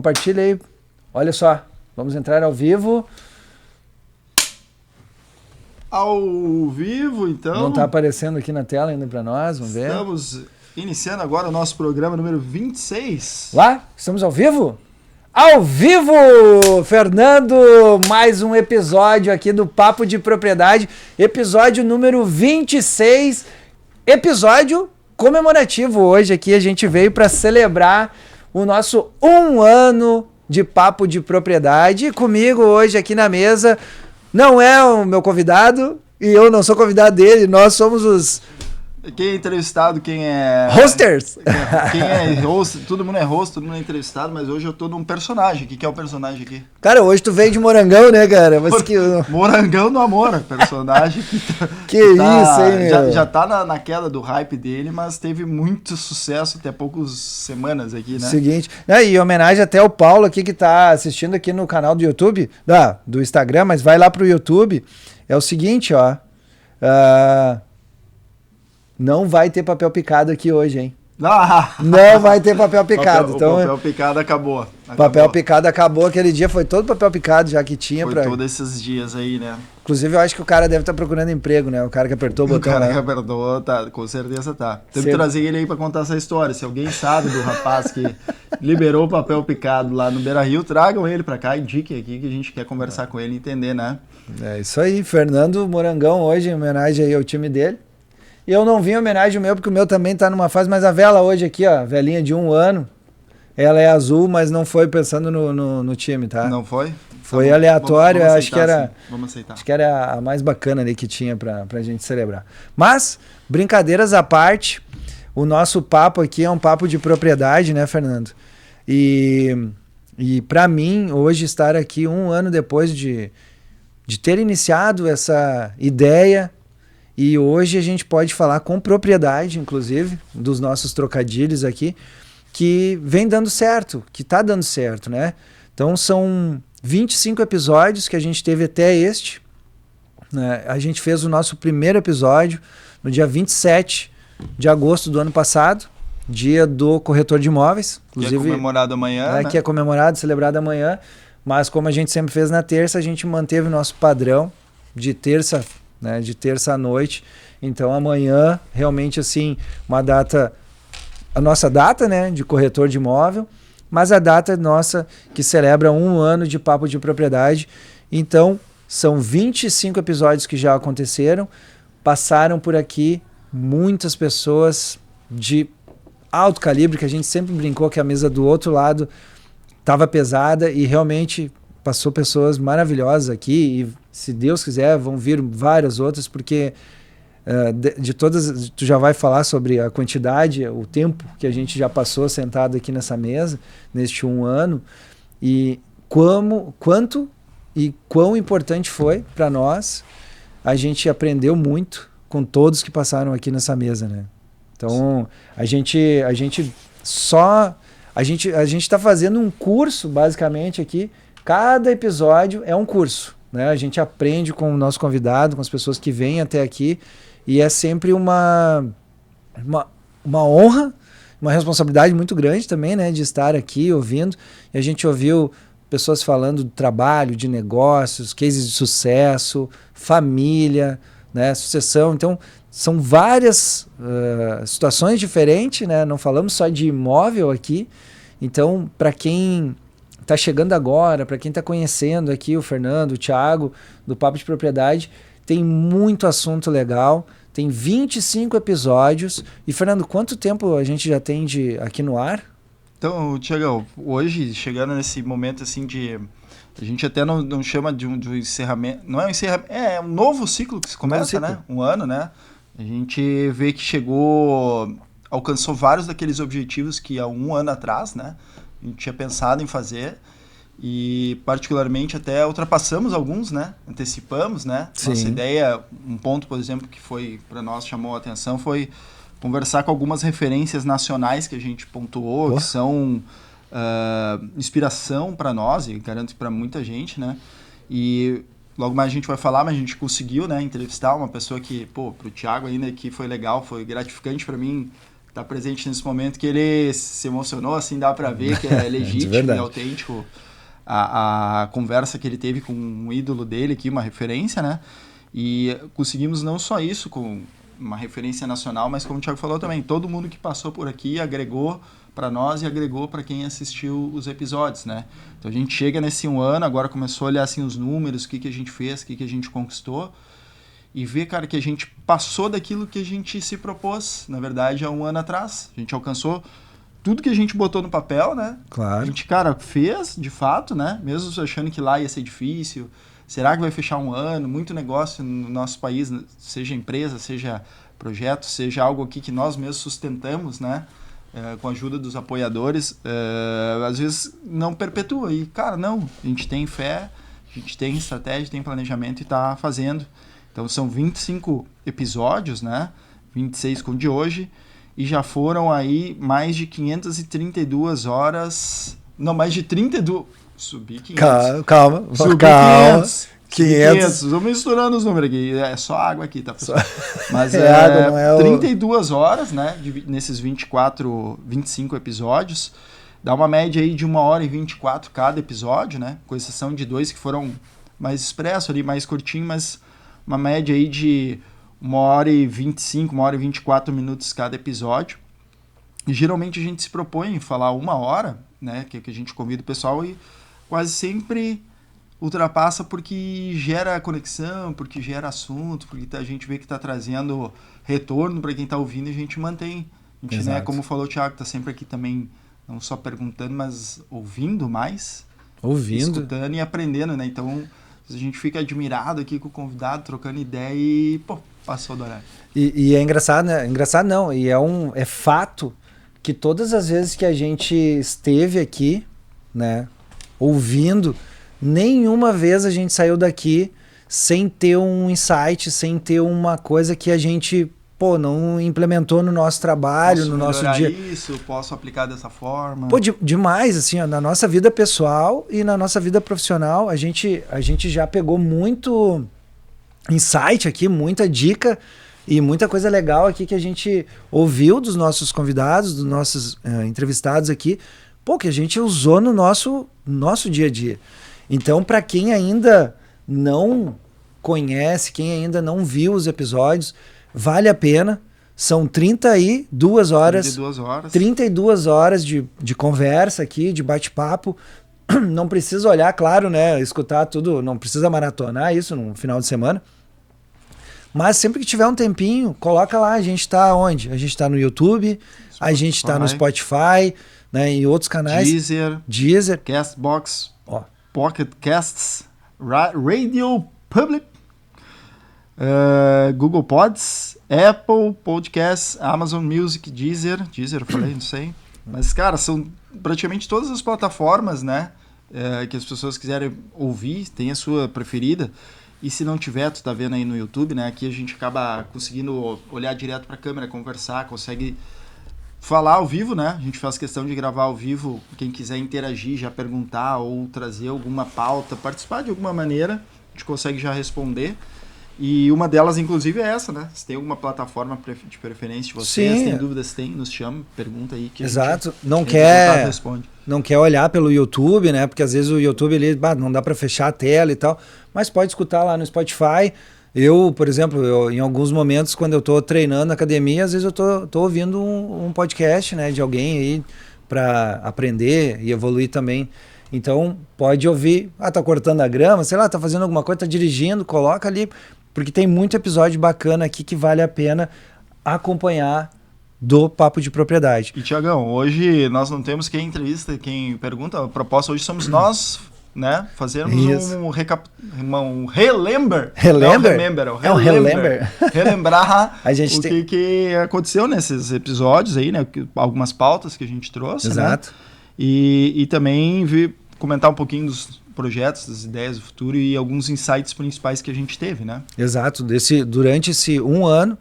compartilha aí. Olha só, vamos entrar ao vivo. Ao vivo, então. Não tá aparecendo aqui na tela ainda para nós, vamos ver. Estamos iniciando agora o nosso programa número 26. Lá, estamos ao vivo? Ao vivo, Fernando, mais um episódio aqui do Papo de Propriedade, episódio número 26, episódio comemorativo. Hoje aqui a gente veio para celebrar o nosso 1 ano de Papo de Propriedade. E comigo hoje aqui na mesa não é o meu convidado e eu não sou convidado dele, nós somos os... Quem é entrevistado, quem é... Hosters! Quem é host, todo mundo é host, todo mundo é entrevistado, mas hoje eu tô num personagem. O que é o personagem aqui? Cara, hoje tu veio de Morangão, né, cara? Mas que... Morangão do amor, personagem que isso, hein, meu? Já tá na queda do hype dele, mas teve muito sucesso até poucas semanas aqui, né? Seguinte, e homenagem até ao Paulo aqui que tá assistindo aqui no canal do YouTube, do Instagram, mas vai lá pro YouTube. É o seguinte, ó... Não vai ter papel picado aqui hoje, hein? Não vai ter papel picado. Papel picado acabou. Papel picado acabou. Aquele dia foi todo papel picado já que tinha. Foi todos esses dias aí, né? Inclusive, eu acho que o cara deve estar procurando emprego, né? O cara que apertou o botão. O cara que apertou, tá, com certeza tá. Teve que trazer ele aí pra contar essa história. Se alguém sabe do rapaz que liberou o papel picado lá no Beira-Rio, tragam ele pra cá, indiquem aqui que a gente quer conversar com ele e entender, né? É isso aí. Fernando Morangão hoje, em homenagem aí ao time dele. E eu não vim em homenagem ao meu, porque o meu também tá numa fase, mas a vela hoje aqui, ó, velhinha de 1 ano, ela é azul, mas não foi pensando no time, tá? Não foi? Foi tá aleatório, vamos acho que era, sim. Vamos aceitar. Acho que era a mais bacana ali que tinha pra gente celebrar. Mas, brincadeiras à parte, o nosso papo aqui é um papo de propriedade, né, Fernando? E pra mim, hoje, estar aqui 1 ano depois de ter iniciado essa ideia. E hoje a gente pode falar com propriedade, inclusive, dos nossos trocadilhos aqui, que vem dando certo, que está dando certo, né? Então são 25 episódios que a gente teve até este. Né? A gente fez o nosso primeiro episódio no dia 27 de agosto do ano passado, dia do corretor de imóveis. Inclusive, que é comemorado amanhã, né? Que é comemorado, celebrado amanhã. Mas como a gente sempre fez na terça, a gente manteve o nosso padrão de terça, né, de terça à noite. Então amanhã realmente assim uma data, a nossa data, né, de corretor de imóvel, mas a data nossa que celebra 1 ano de Papo de Propriedade. Então são 25 episódios que já aconteceram, passaram por aqui muitas pessoas de alto calibre, que a gente sempre brincou que a mesa do outro lado estava pesada e realmente passou pessoas maravilhosas aqui e se Deus quiser vão vir várias outras, porque de todas, tu já vai falar sobre a quantidade, o tempo que a gente já passou sentado aqui nessa mesa, neste 1 ano, e quanto e quão importante foi para nós. A gente aprendeu muito com todos que passaram aqui nessa mesa, né? Então, a gente está fazendo um curso, basicamente, aqui. Cada episódio é um curso, né? A gente aprende com o nosso convidado, com as pessoas que vêm até aqui, e é sempre uma honra, uma responsabilidade muito grande também, né? De estar aqui ouvindo. E a gente ouviu pessoas falando do trabalho, de negócios, cases de sucesso, família, né? Sucessão. Então, são várias situações diferentes, né? Não falamos só de imóvel aqui. Então, para quem está chegando agora, para quem está conhecendo aqui o Fernando, o Thiago, do Papo de Propriedade, tem muito assunto legal, tem 25 episódios. E, Fernando, quanto tempo a gente já tem aqui no ar? Então, Thiago, hoje, chegando nesse momento assim de... A gente até não chama de um encerramento, não é um encerramento, é um novo ciclo que se começa, né? 1 ano, né? A gente vê que alcançou vários daqueles objetivos que há 1 ano atrás, né? A gente tinha pensado em fazer e particularmente até ultrapassamos alguns, né? Antecipamos, né? Sim. Nossa ideia, um ponto, por exemplo, que foi para nós chamou a atenção foi conversar com algumas referências nacionais que a gente pontuou, que são inspiração para nós e garanto para muita gente, né? E logo mais a gente vai falar, mas a gente conseguiu, né, entrevistar uma pessoa que, pro Thiago ainda, que foi legal, foi gratificante para mim tá presente nesse momento, que ele se emocionou, assim, dá para ver que é legítimo e autêntico a conversa que ele teve com um ídolo dele aqui, uma referência, né? E conseguimos não só isso, com uma referência nacional, mas como o Thiago falou também, todo mundo que passou por aqui agregou para nós e agregou para quem assistiu os episódios, né? Então a gente chega nesse 1 ano, agora começou a olhar assim os números, o que a gente fez, o que a gente conquistou, e ver, cara, que a gente passou daquilo que a gente se propôs, na verdade, há 1 ano atrás. A gente alcançou tudo que a gente botou no papel, né? Claro. A gente, cara, fez, de fato, né? Mesmo achando que lá ia ser difícil. Será que vai fechar 1 ano? Muito negócio no nosso país, seja empresa, seja projeto, seja algo aqui que nós mesmos sustentamos, né? Com a ajuda dos apoiadores. Às vezes não perpetua. E, cara, não. A gente tem fé, a gente tem estratégia, tem planejamento e tá fazendo. Então são 25 episódios, né? 26 com o de hoje. E já foram aí mais de 532 horas... Não, mais de 32... Subi 500. Calma. Subi calma. 500. Vou misturando os números aqui. É só água aqui, tá, pessoal? Mas água, não é 32 horas, né? Nesses 25 episódios. Dá uma média aí de 1h24 cada episódio, né? Com exceção de 2 que foram mais expresso ali, mais curtinho, mas uma média aí de 1h25, 1h24 minutos cada episódio. E geralmente a gente se propõe em falar 1 hora, né? Que a gente convida o pessoal e quase sempre ultrapassa porque gera conexão, porque gera assunto, porque a gente vê que está trazendo retorno para quem está ouvindo e a gente mantém. A gente, né, como falou o Thiago, está sempre aqui também, não só perguntando, mas ouvindo mais. Escutando e aprendendo, né? Então a gente fica admirado aqui com o convidado, trocando ideia e, pô, passou do horário. E é engraçado, né? Engraçado não, e é fato que todas as vezes que a gente esteve aqui, né, ouvindo, nenhuma vez a gente saiu daqui sem ter um insight, sem ter uma coisa que a gente, pô, não implementou no nosso trabalho, no nosso dia. Isso, posso aplicar dessa forma. Pô, demais, assim, ó, na nossa vida pessoal e na nossa vida profissional, a gente já pegou muito insight aqui, muita dica e muita coisa legal aqui que a gente ouviu dos nossos convidados, dos nossos entrevistados aqui, pô, que a gente usou no nosso dia a dia. Então, para quem ainda não conhece, quem ainda não viu os episódios, vale a pena. São 32 horas. 32 horas de conversa aqui, de bate-papo. Não precisa olhar, claro, né? Escutar tudo, não precisa maratonar isso no final de semana. Mas sempre que tiver um tempinho, coloca lá. A gente tá onde? A gente tá no YouTube, a gente tá no Spotify, né? Em outros canais. Deezer. Castbox. Pocket Casts. Radio Public. Google Pods, Apple Podcasts, Amazon Music, Deezer eu falei, não sei. Mas, cara, são praticamente todas as plataformas, né? Que as pessoas quiserem ouvir, tem a sua preferida. E se não tiver, tu tá vendo aí no YouTube, né? Aqui a gente acaba conseguindo olhar direto pra câmera, conversar, consegue falar ao vivo, né? A gente faz questão de gravar ao vivo. Quem quiser interagir, já perguntar ou trazer alguma pauta, participar de alguma maneira, a gente consegue já responder. E uma delas, inclusive, é essa, né? Se tem alguma plataforma de preferência de vocês, Sim. Tem dúvidas, nos chama, pergunta aí. Que Exato. responde. Não quer olhar pelo YouTube, né? Porque às vezes o YouTube ele, não dá para fechar a tela e tal, mas pode escutar lá no Spotify. Eu, por exemplo, em alguns momentos, quando eu tô treinando na academia, às vezes eu tô ouvindo um podcast, né? De alguém aí para aprender e evoluir também. Então, pode ouvir. Tá cortando a grama, sei lá, tá fazendo alguma coisa, tá dirigindo, coloca ali. Porque tem muito episódio bacana aqui que vale a pena acompanhar do Papo de Propriedade. E, Tiagão, hoje nós não temos quem entrevista, quem pergunta. A proposta hoje somos nós, né? Fazermos um relembrar. Relembrar a gente o que aconteceu nesses episódios aí, né? Algumas pautas que a gente trouxe. Exato. Né? E também comentar um pouquinho dos projetos, das ideias do futuro e alguns insights principais que a gente teve, né? Exato. Durante esse 1 ano,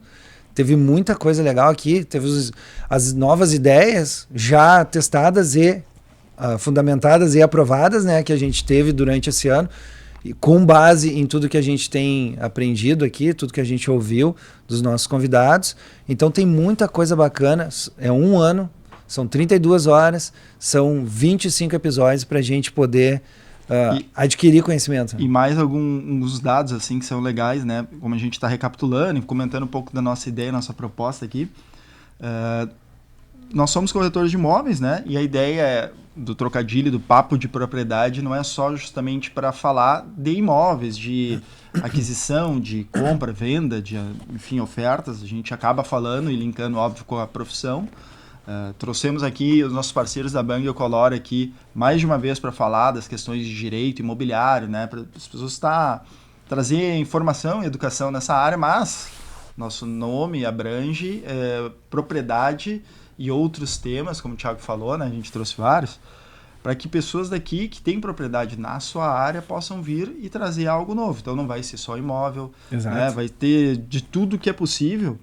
teve muita coisa legal aqui, teve as novas ideias já testadas e fundamentadas e aprovadas, né, que a gente teve durante esse ano. e com base em tudo que a gente tem aprendido aqui, tudo que a gente ouviu dos nossos convidados. Então tem muita coisa bacana, é um ano, são 32 horas, são 25 episódios para a gente poder adquirir conhecimento. E mais alguns dados assim que são legais, né? Como a gente está recapitulando e comentando um pouco da nossa ideia, nossa proposta aqui. Nós somos corretores de imóveis, né? E a ideia do trocadilho, do papo de propriedade, não é só justamente para falar de imóveis, de aquisição, de compra, venda, de, enfim, ofertas. A gente acaba falando e linkando, óbvio, com a profissão. Trouxemos aqui os nossos parceiros da Bang Color aqui mais de uma vez para falar das questões de direito imobiliário, né? Para as pessoas trazer informação e educação nessa área, mas nosso nome abrange propriedade e outros temas, como o Thiago falou, né? A gente trouxe vários, para que pessoas daqui que têm propriedade na sua área possam vir e trazer algo novo. Então não vai ser só imóvel, né? Vai ter de tudo que é possível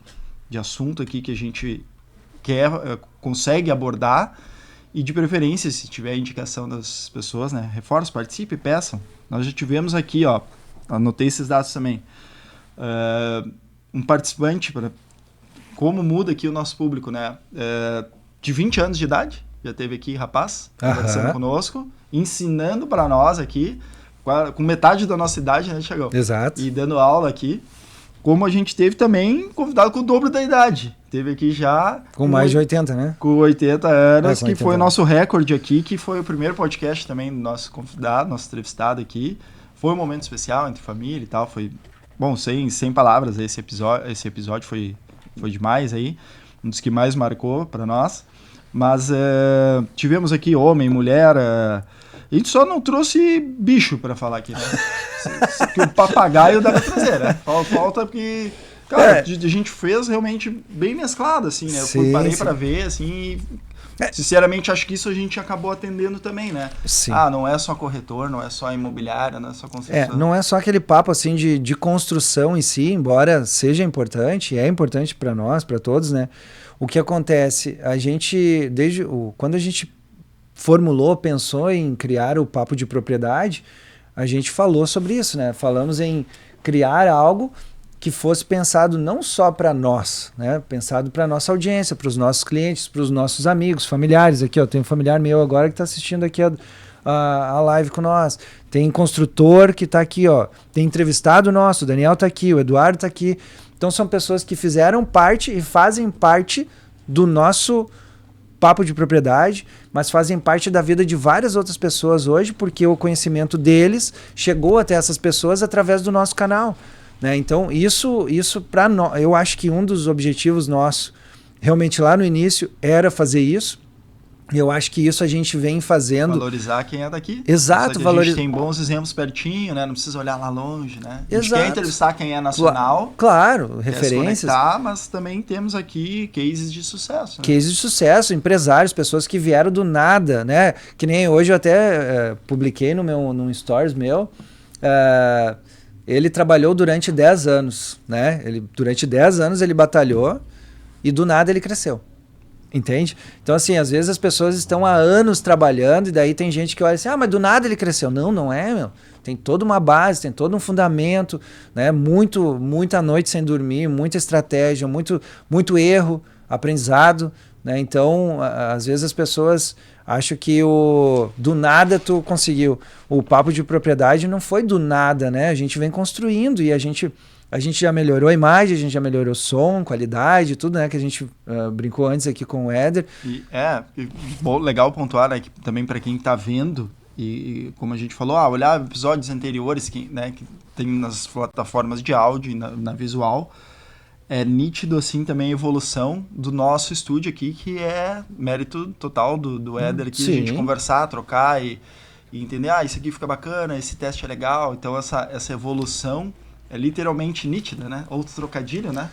de assunto aqui que a gente consegue abordar, e de preferência, se tiver indicação das pessoas, né? Reforço, participe, peçam. Nós já tivemos aqui, ó, anotei esses dados também, um participante para como muda aqui o nosso público, né? De 20 anos de idade, já teve aqui rapaz, conversando conosco, ensinando para nós aqui, com metade da nossa idade, né, Thiago? Exato. E dando aula aqui, como a gente teve também convidado com o dobro da idade. Teve aqui já... Com mais de 80, né? Com 80 anos, com 80 que foi o anos. Nosso recorde aqui, que foi o primeiro podcast também do nosso convidado, nosso entrevistado aqui. Foi um momento especial entre família e tal, foi... Bom, sem palavras, esse episódio foi demais aí, um dos que mais marcou para nós. Mas tivemos aqui homem, mulher... A gente só não trouxe bicho para falar aqui, né? Que o papagaio dá para trazer, né? Falta porque... Cara, a gente fez realmente bem mesclado, assim, né? Eu parei para ver, assim, e, sinceramente, acho que isso a gente acabou atendendo também, né? Sim. Não é só corretor, não é só imobiliária, não é só construção. Não é só aquele papo, assim, de construção em si, embora seja importante, é importante para nós, para todos, né? O que acontece, a gente, quando a gente pensou em criar o papo de propriedade, a gente falou sobre isso, né? Falamos em criar algo que fosse pensado não só para nós, né? Pensado para a nossa audiência, para os nossos clientes, para os nossos amigos, familiares. Aqui, ó, tem um familiar meu agora que está assistindo aqui a live com nós. Tem construtor que está aqui, ó. Tem entrevistado nosso, o Daniel está aqui, o Eduardo está aqui. Então são pessoas que fizeram parte e fazem parte do nosso papo de propriedade, mas fazem parte da vida de várias outras pessoas hoje, porque o conhecimento deles chegou até essas pessoas através do nosso canal. Né? Então, isso para nós, eu acho que um dos objetivos nossos, realmente lá no início, era fazer isso. E eu acho que isso a gente vem fazendo. Valorizar quem é daqui. Exato. A gente tem bons exemplos pertinho, né? Não precisa olhar lá longe, né? A gente quer entrevistar quem é nacional. Claro, referências. Mas também temos aqui cases de sucesso. Né? Cases de sucesso, empresários, pessoas que vieram do nada, né? Que nem hoje eu até publiquei num stories meu. Ele trabalhou durante 10 anos, né? Durante 10 anos ele batalhou e do nada ele cresceu. Entende? Então, assim, às vezes as pessoas estão há anos trabalhando e daí tem gente que olha assim, mas do nada ele cresceu. Não é, meu. Tem toda uma base, tem todo um fundamento, né? Muita noite sem dormir, muita estratégia, muito erro, aprendizado, né? Então, às vezes as pessoas acham que do nada tu conseguiu. O papo de propriedade não foi do nada, né? A gente vem construindo e a gente já melhorou a imagem, a gente já melhorou o som, qualidade, tudo, né? Que a gente brincou antes aqui com o Éder. Legal pontuar, né, que também para quem está vendo, e como a gente falou, olhar episódios anteriores que tem nas plataformas de áudio e na visual, é nítido assim também a evolução do nosso estúdio aqui, que é mérito total do Éder aqui, a gente conversar, trocar e entender, isso aqui fica bacana, esse teste é legal, então essa evolução é literalmente nítida, né? Outro trocadilho, né?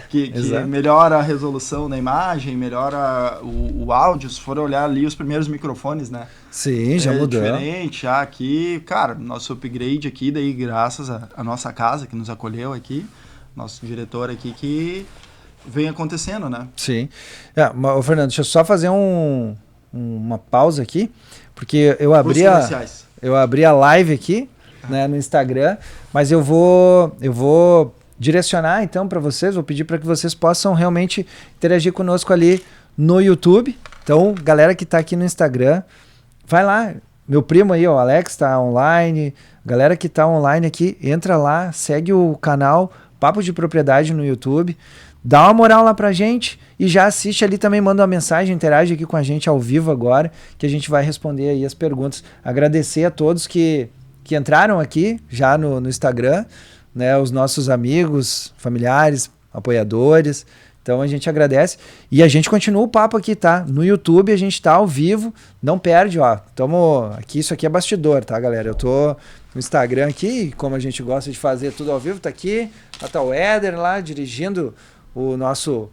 Que melhora a resolução da imagem, melhora o áudio. Se for olhar ali os primeiros microfones, né? Sim, já mudou. É diferente, já aqui, cara, nosso upgrade aqui, daí graças à nossa casa que nos acolheu aqui, nosso diretor aqui que vem acontecendo, né? Sim. Fernando, deixa eu só fazer uma pausa aqui, porque eu abri a live aqui. né, no Instagram, mas eu vou direcionar então para vocês, vou pedir para que vocês possam realmente interagir conosco ali no YouTube. Então, galera que está aqui no Instagram, vai lá, meu primo aí, o Alex está online, galera que está online aqui, entra lá, segue o canal Papo de Propriedade no YouTube, dá uma moral lá pra gente e já assiste ali também, manda uma mensagem, interage aqui com a gente ao vivo agora, que a gente vai responder aí as perguntas. Agradecer a todos que entraram aqui já no Instagram, né, os nossos amigos, familiares, apoiadores. Então a gente agradece e a gente continua o papo aqui, tá? No YouTube a gente tá ao vivo, não perde, ó. Tamo aqui, isso aqui é bastidor, tá, galera? Eu tô no Instagram aqui, como a gente gosta de fazer tudo ao vivo, tá aqui, tá o Éder lá dirigindo o nosso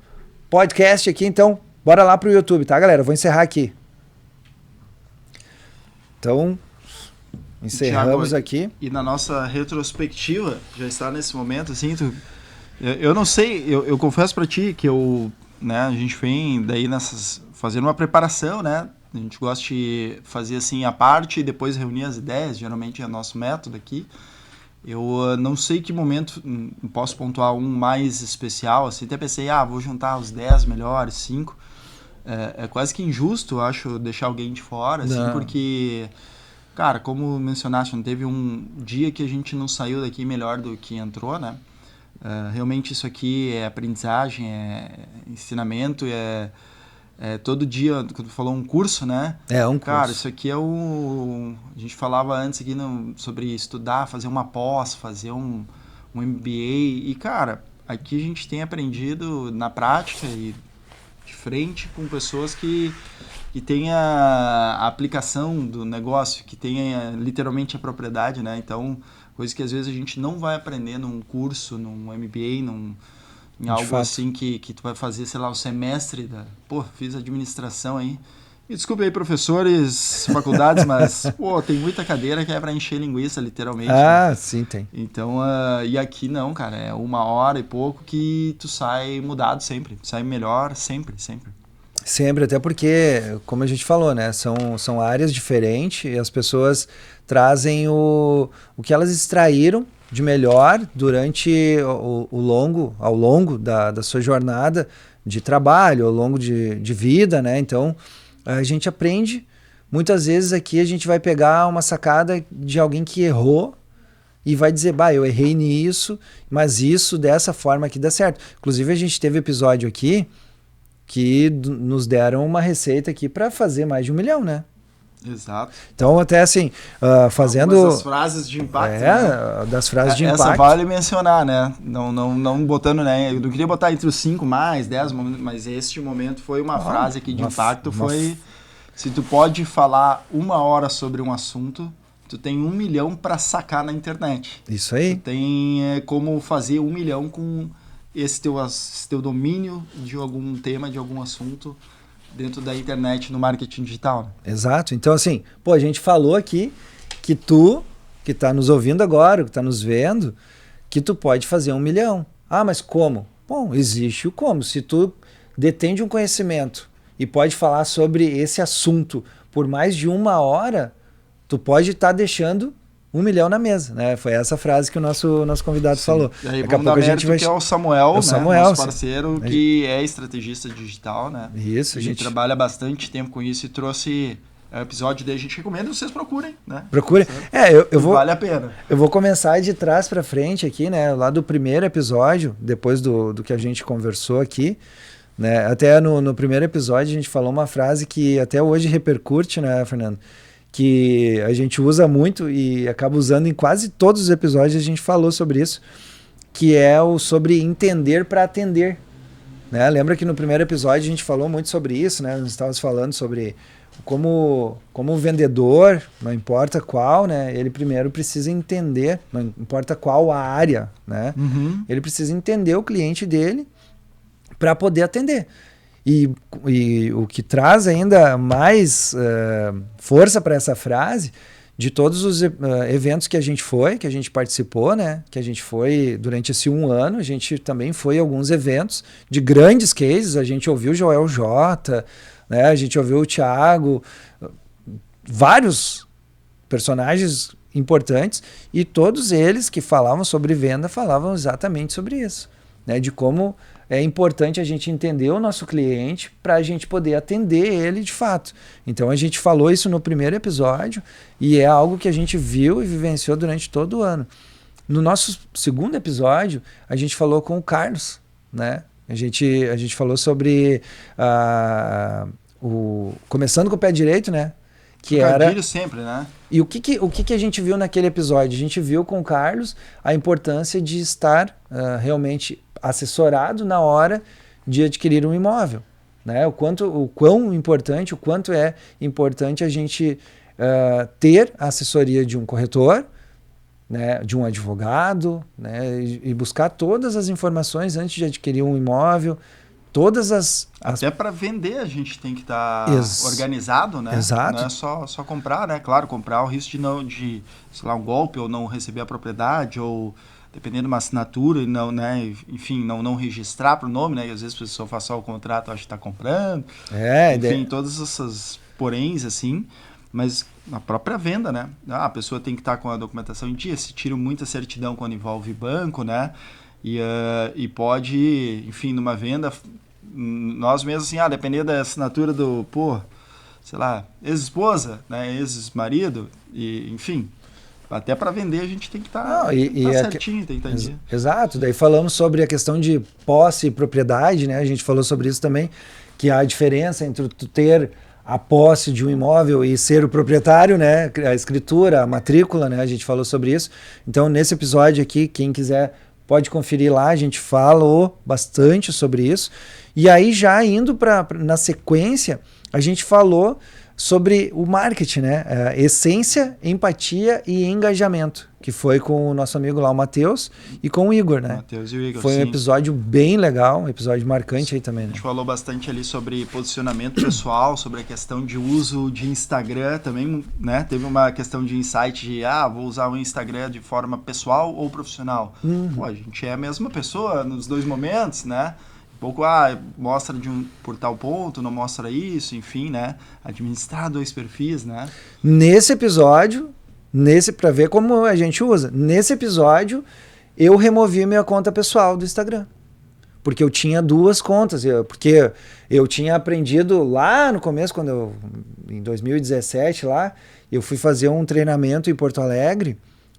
podcast aqui, então bora lá pro YouTube, tá, galera? Eu vou encerrar aqui. Então, encerramos Thiago, aqui. E na nossa retrospectiva, já está nesse momento, assim, eu não sei, eu confesso para ti que a gente vem daí fazendo uma preparação, né? A gente gosta de fazer assim a parte e depois reunir as ideias, geralmente é nosso método aqui. Eu não sei que momento posso pontuar um mais especial, assim, até pensei, vou juntar os 10 melhores, 5. É quase que injusto, eu acho, deixar alguém de fora, assim, porque, cara, como mencionaste, não teve um dia que a gente não saiu daqui melhor do que entrou, né? Realmente isso aqui é aprendizagem, é ensinamento, todo dia, quando tu falou um curso, né? É um curso. Cara, isso aqui a gente falava antes aqui sobre estudar, fazer uma pós, fazer um MBA. E, cara, aqui a gente tem aprendido na prática e de frente com pessoas que têm a aplicação do negócio, que têm literalmente a propriedade, né? Então, coisa que às vezes a gente não vai aprender num curso, num MBA, em algo assim que tu vai fazer, sei lá, o semestre fiz administração aí. E desculpe aí, professores, faculdades, mas, tem muita cadeira que é para encher linguiça, literalmente. Né? Sim, tem. Então, e aqui não, cara, é 1 hora e pouco que tu sai mudado sempre, sai melhor sempre, sempre. Sempre, até porque, como a gente falou, né, são áreas diferentes e as pessoas trazem o que elas extraíram de melhor durante ao longo da sua jornada de trabalho, ao longo de vida, né? Então, a gente aprende. Muitas vezes aqui a gente vai pegar uma sacada de alguém que errou e vai dizer, eu errei nisso, mas isso dessa forma aqui dá certo. Inclusive, a gente teve episódio aqui que nos deram uma receita aqui para fazer mais de 1 milhão, né? Exato. Então, até assim, fazendo... Algumas das frases de impacto, né? Das frases de impacto. Essa vale mencionar, né? Não botando, né? Eu não queria botar entre os 5 mais, 10, mas este momento foi uma frase aqui de impacto, foi... Se tu pode falar 1 hora sobre um assunto, tu tem 1 milhão para sacar na internet. Isso aí. Tu tem como fazer 1 milhão com esse teu domínio de algum tema, de algum assunto dentro da internet, no marketing digital. Né? Exato. Então, assim, a gente falou aqui que tu, que está nos ouvindo agora, que está nos vendo, que tu pode fazer 1 milhão. Mas como? Bom, existe o como. Se tu detém de um conhecimento e pode falar sobre esse assunto por mais de 1 hora, tu pode estar deixando 1 milhão na mesa, né? Foi essa frase que o nosso convidado falou. E aí, daqui a pouco a gente vai... que é o Samuel, nosso parceiro, que é estrategista digital, né? Isso, a gente trabalha bastante tempo com isso e trouxe o episódio dele. A gente recomenda, vocês procurem, né? Procurem. Vale a pena. Eu vou começar de trás para frente aqui, né? Lá do primeiro episódio, depois do que a gente conversou aqui, né? Até no primeiro episódio a gente falou uma frase que até hoje repercute, né, Fernando? Que a gente usa muito e acaba usando em quase todos os episódios. A gente falou sobre isso, que é sobre entender para atender, né? Lembra que no primeiro episódio a gente falou muito sobre isso, né? Nós estávamos falando sobre como o vendedor, não importa qual, né? Ele primeiro precisa entender, não importa qual a área, né? Uhum. Ele precisa entender o cliente dele para poder atender. E o que traz ainda mais força para essa frase, de todos os eventos que a gente participou, né? Que a gente foi durante esse 1 ano, a gente também foi a alguns eventos de grandes cases, a gente ouviu o Joel J, né? A gente ouviu o Thiago, vários personagens importantes, e todos eles que falavam sobre venda falavam exatamente sobre isso, né? De como é importante a gente entender o nosso cliente para a gente poder atender ele de fato. Então a gente falou isso no primeiro episódio e é algo que a gente viu e vivenciou durante todo o ano. No nosso segundo episódio, a gente falou com o Carlos, né? A gente falou sobre começando com o pé direito, né? Que era sempre, né? E o que a gente viu naquele episódio? A gente viu com o Carlos a importância de estar realmente assessorado na hora de adquirir um imóvel, né? O quão importante, o quanto é importante a gente ter a assessoria de um corretor, né, de um advogado, né, e buscar todas as informações antes de adquirir um imóvel, Até para vender a gente tem que estar organizado, né? Exato. Não é só comprar, né? Claro, comprar o risco de sei lá, um golpe ou não receber a propriedade ou dependendo de uma assinatura e não, né? Enfim, não registrar para o nome, né? E às vezes a pessoa faz só o contrato, acha que está comprando. Enfim, todas essas poréns assim, mas na própria venda, né? A pessoa tem que estar com a documentação em dia, se tira muita certidão quando envolve banco, né? E pode, enfim, numa venda, nós mesmos assim, depender da assinatura do, sei lá, ex-esposa, né, ex-marido, e enfim, até para vender a gente tem que estar certinho, tem que estar em dia. Exato, daí falamos sobre a questão de posse e propriedade, né, a gente falou sobre isso também, que há a diferença entre tu ter a posse de um imóvel e ser o proprietário, né, a escritura, a matrícula, né, a gente falou sobre isso. Então, nesse episódio aqui, quem quiser pode conferir lá, a gente falou bastante sobre isso. E aí, já indo na sequência, a gente falou sobre o marketing, né? Essência, empatia e engajamento, que foi com o nosso amigo lá, o Matheus, e com o Igor, né? Matheus e o Igor, foi um episódio bem legal, um episódio marcante aí também, né? A gente falou bastante ali sobre posicionamento pessoal, sobre a questão de uso de Instagram também, né? Teve uma questão de insight de, vou usar o Instagram de forma pessoal ou profissional. A gente é a mesma pessoa nos dois momentos, né? Pouco, mostra por tal ponto, não mostra isso, enfim, né? Administrar 2 perfis, né? Nesse episódio, para ver como a gente usa, nesse episódio, eu removi minha conta pessoal do Instagram. Porque eu tinha 2 contas, porque eu tinha aprendido lá no começo, em 2017 lá, eu fui fazer um treinamento em Porto Alegre,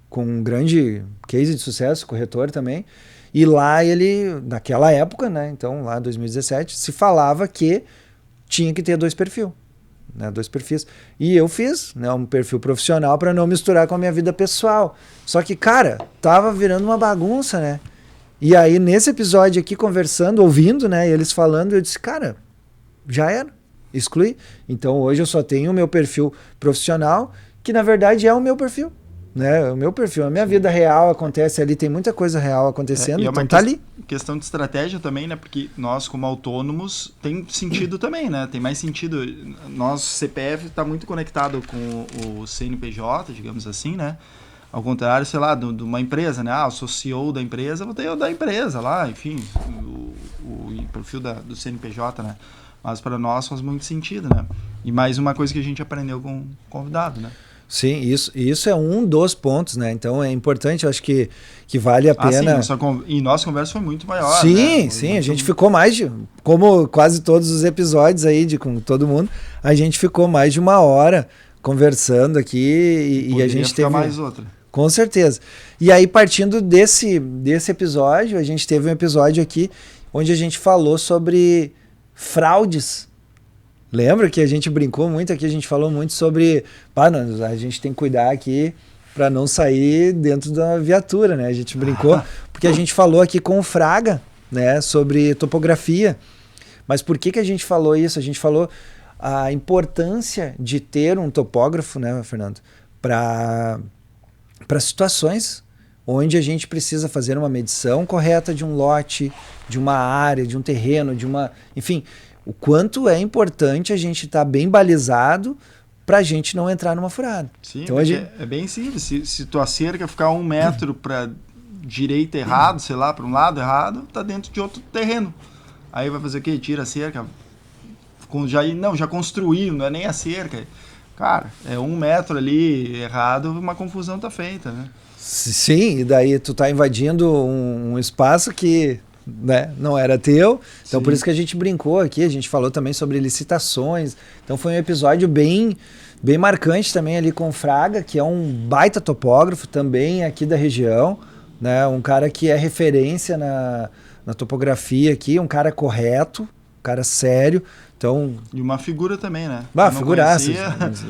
com um grande case de sucesso, corretor também. E lá naquela época, né, então lá em 2017, se falava que tinha que ter 2 perfis, né, 2 perfis. E eu fiz, né, um perfil profissional para não misturar com a minha vida pessoal. Só que, cara, tava virando uma bagunça, né? E aí, nesse episódio aqui, conversando, ouvindo, né, eles falando, eu disse, cara, já era, excluí. Então, hoje eu só tenho o meu perfil profissional, que na verdade é o meu perfil. Né, o meu perfil, a minha vida real acontece ali, tem muita coisa real acontecendo, então tá ali. Questão de estratégia também, né, porque nós como autônomos tem sentido também, né, tem mais sentido, nosso CPF está muito conectado com o CNPJ, digamos assim, né, ao contrário, sei lá, de uma empresa, né, eu sou CEO da empresa, vou ter o da empresa lá, enfim, o perfil do CNPJ, né, mas para nós faz muito sentido, né, e mais uma coisa que a gente aprendeu com o convidado, né. Sim, isso é um dos pontos, né? Então é importante, eu acho que vale a pena. E nossa conversa foi muito maior. Sim, né? sim, a gente ficou como quase todos os episódios aí com todo mundo, a gente ficou mais de 1 hora conversando aqui e a gente teve mais outra. Com certeza. E aí, partindo desse episódio, a gente teve um episódio aqui onde a gente falou sobre fraudes. Lembra que a gente brincou muito aqui, a gente falou muito sobre... a gente tem que cuidar aqui para não sair dentro da viatura, né? A gente brincou, porque a gente falou aqui com o Fraga, né, sobre topografia. Mas por que a gente falou isso? A gente falou a importância de ter um topógrafo, né, Fernando, para situações onde a gente precisa fazer uma medição correta de um lote, de uma área, de um terreno, enfim, o quanto é importante a gente estar bem balizado para a gente não entrar numa furada. Sim, então, é bem simples. Se tua cerca ficar 1 metro para direita errado, sei lá, para um lado errado, tá dentro de outro terreno. Aí vai fazer o quê? Tira a cerca. Já construiu, não é nem a cerca. Cara, é 1 metro ali errado, uma confusão tá feita, né? Sim, e daí tu tá invadindo um espaço que, né, não era teu. Então por isso que a gente brincou aqui, a gente falou também sobre licitações. Então foi um episódio bem marcante também ali com o Fraga, que é um baita topógrafo também aqui da região, né? Um cara que é referência na topografia aqui, um cara correto, um cara sério. Então, e uma figura também, né? Figuraça.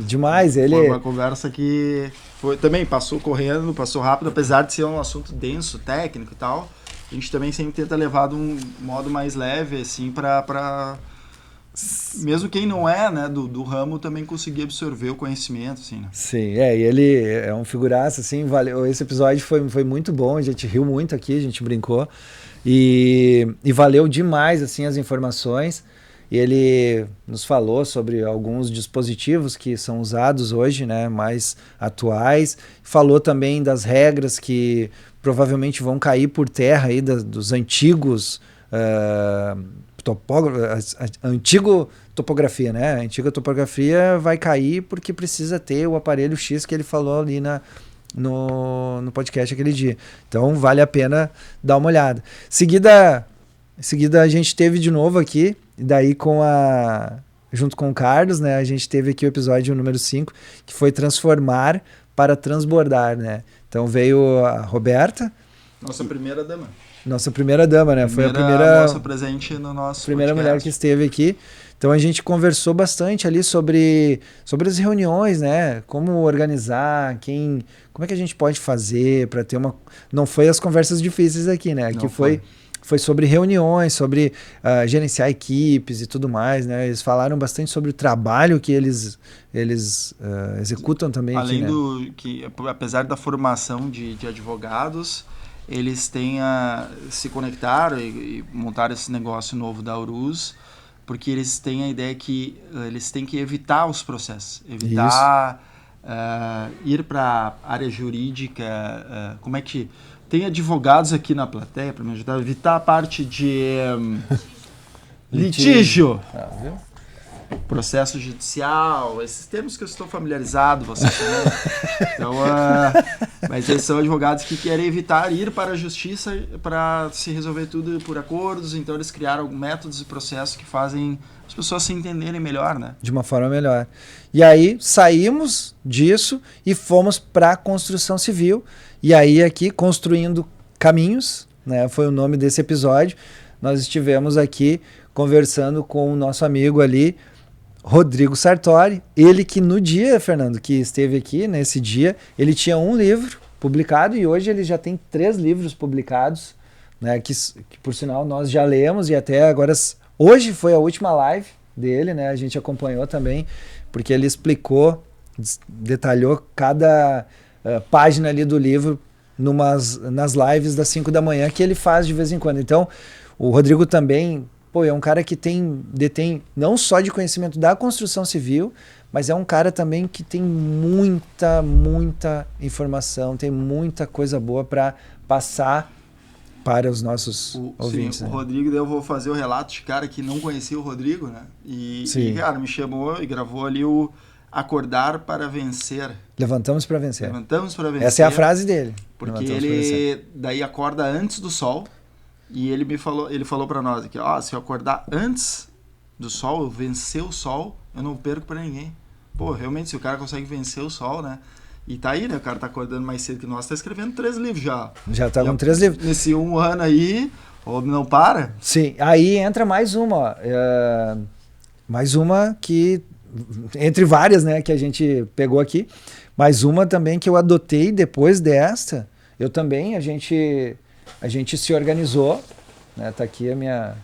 Demais. Ele... Foi uma conversa que também passou correndo, passou rápido, apesar de ser um assunto denso, técnico e tal. A gente também sempre tenta levar de um modo mais leve, assim, pra mesmo quem não é, né, do ramo também conseguir absorver o conhecimento, assim, né? Sim, e ele é um figuraça, assim, valeu. Esse episódio foi muito bom, a gente riu muito aqui, a gente brincou. E valeu demais, assim, as informações. E ele nos falou sobre alguns dispositivos que são usados hoje, né, mais atuais. Falou também das regras que provavelmente vão cair por terra aí dos antigos antigo topografia, né? A antiga topografia vai cair porque precisa ter o aparelho X que ele falou ali no podcast aquele dia. Então vale a pena dar uma olhada. Em seguida a gente teve de novo aqui, e daí junto com o Carlos, né, a gente teve aqui o episódio número 5, que foi transformar para transbordar, né? Então veio a Roberta. Nossa primeira dama. Nossa primeira dama, né? Foi a primeira moça presente no nosso primeira podcast. Mulher que esteve aqui. Então a gente conversou bastante ali sobre as reuniões, né? Como organizar, como é que a gente pode fazer para ter uma... Não foi as conversas difíceis aqui, né? Aqui foi sobre reuniões, sobre gerenciar equipes e tudo mais, né? Eles falaram bastante sobre o trabalho que eles executam também. Além aqui, né? que, apesar da formação de advogados, eles se conectaram e montaram esse negócio novo da Urus, porque eles têm a ideia que eles têm que evitar os processos, evitar ir para a área jurídica, como é que... Tem advogados aqui na plateia para me ajudar a evitar a parte de litígio. Viu? Processo judicial, esses termos que eu estou familiarizado, vocês também. Então, mas eles são advogados que querem evitar ir para a justiça para se resolver tudo por acordos, então eles criaram métodos e processos que fazem as pessoas se entenderem melhor, né? De uma forma melhor. E aí saímos disso e fomos para a construção civil. E aí aqui, Construindo Caminhos, né, foi o nome desse episódio. Nós estivemos aqui conversando com o nosso amigo ali, Rodrigo Sartori. Ele que no dia, Fernando, que esteve aqui, nesse dia, ele tinha 1 livro publicado e hoje ele já tem 3 livros publicados, né, que por sinal nós já lemos e até agora... Hoje foi a última live dele, né, a gente acompanhou também, porque ele explicou, detalhou cada... página ali do livro nas lives das 5 da manhã que ele faz de vez em quando. Então, o Rodrigo também, é um cara que detém não só de conhecimento da construção civil, mas é um cara também que tem muita informação, tem muita coisa boa para passar para os nossos ouvintes. Sim, né? O Rodrigo, eu vou fazer o relato de cara que não conhecia o Rodrigo, né? E cara, me chamou e gravou ali o Acordar para Vencer. Levantamos para vencer. Levantamos para vencer. Essa é a frase dele. Porque ele daí acorda antes do sol e ele falou para nós aqui, se eu acordar antes do sol, eu vencer o sol, eu não perco para ninguém. Pô, realmente, se o cara consegue vencer o sol, né? E tá aí, né? O cara tá acordando mais cedo que nós, tá escrevendo 3 livros já. Já tá com 3 livros. Nesse 1 ano aí, não para? Sim, aí entra mais uma. Mais uma que... Entre várias, né, que a gente pegou aqui, mas uma também que eu adotei depois desta, a gente se organizou, né, tá aqui a minha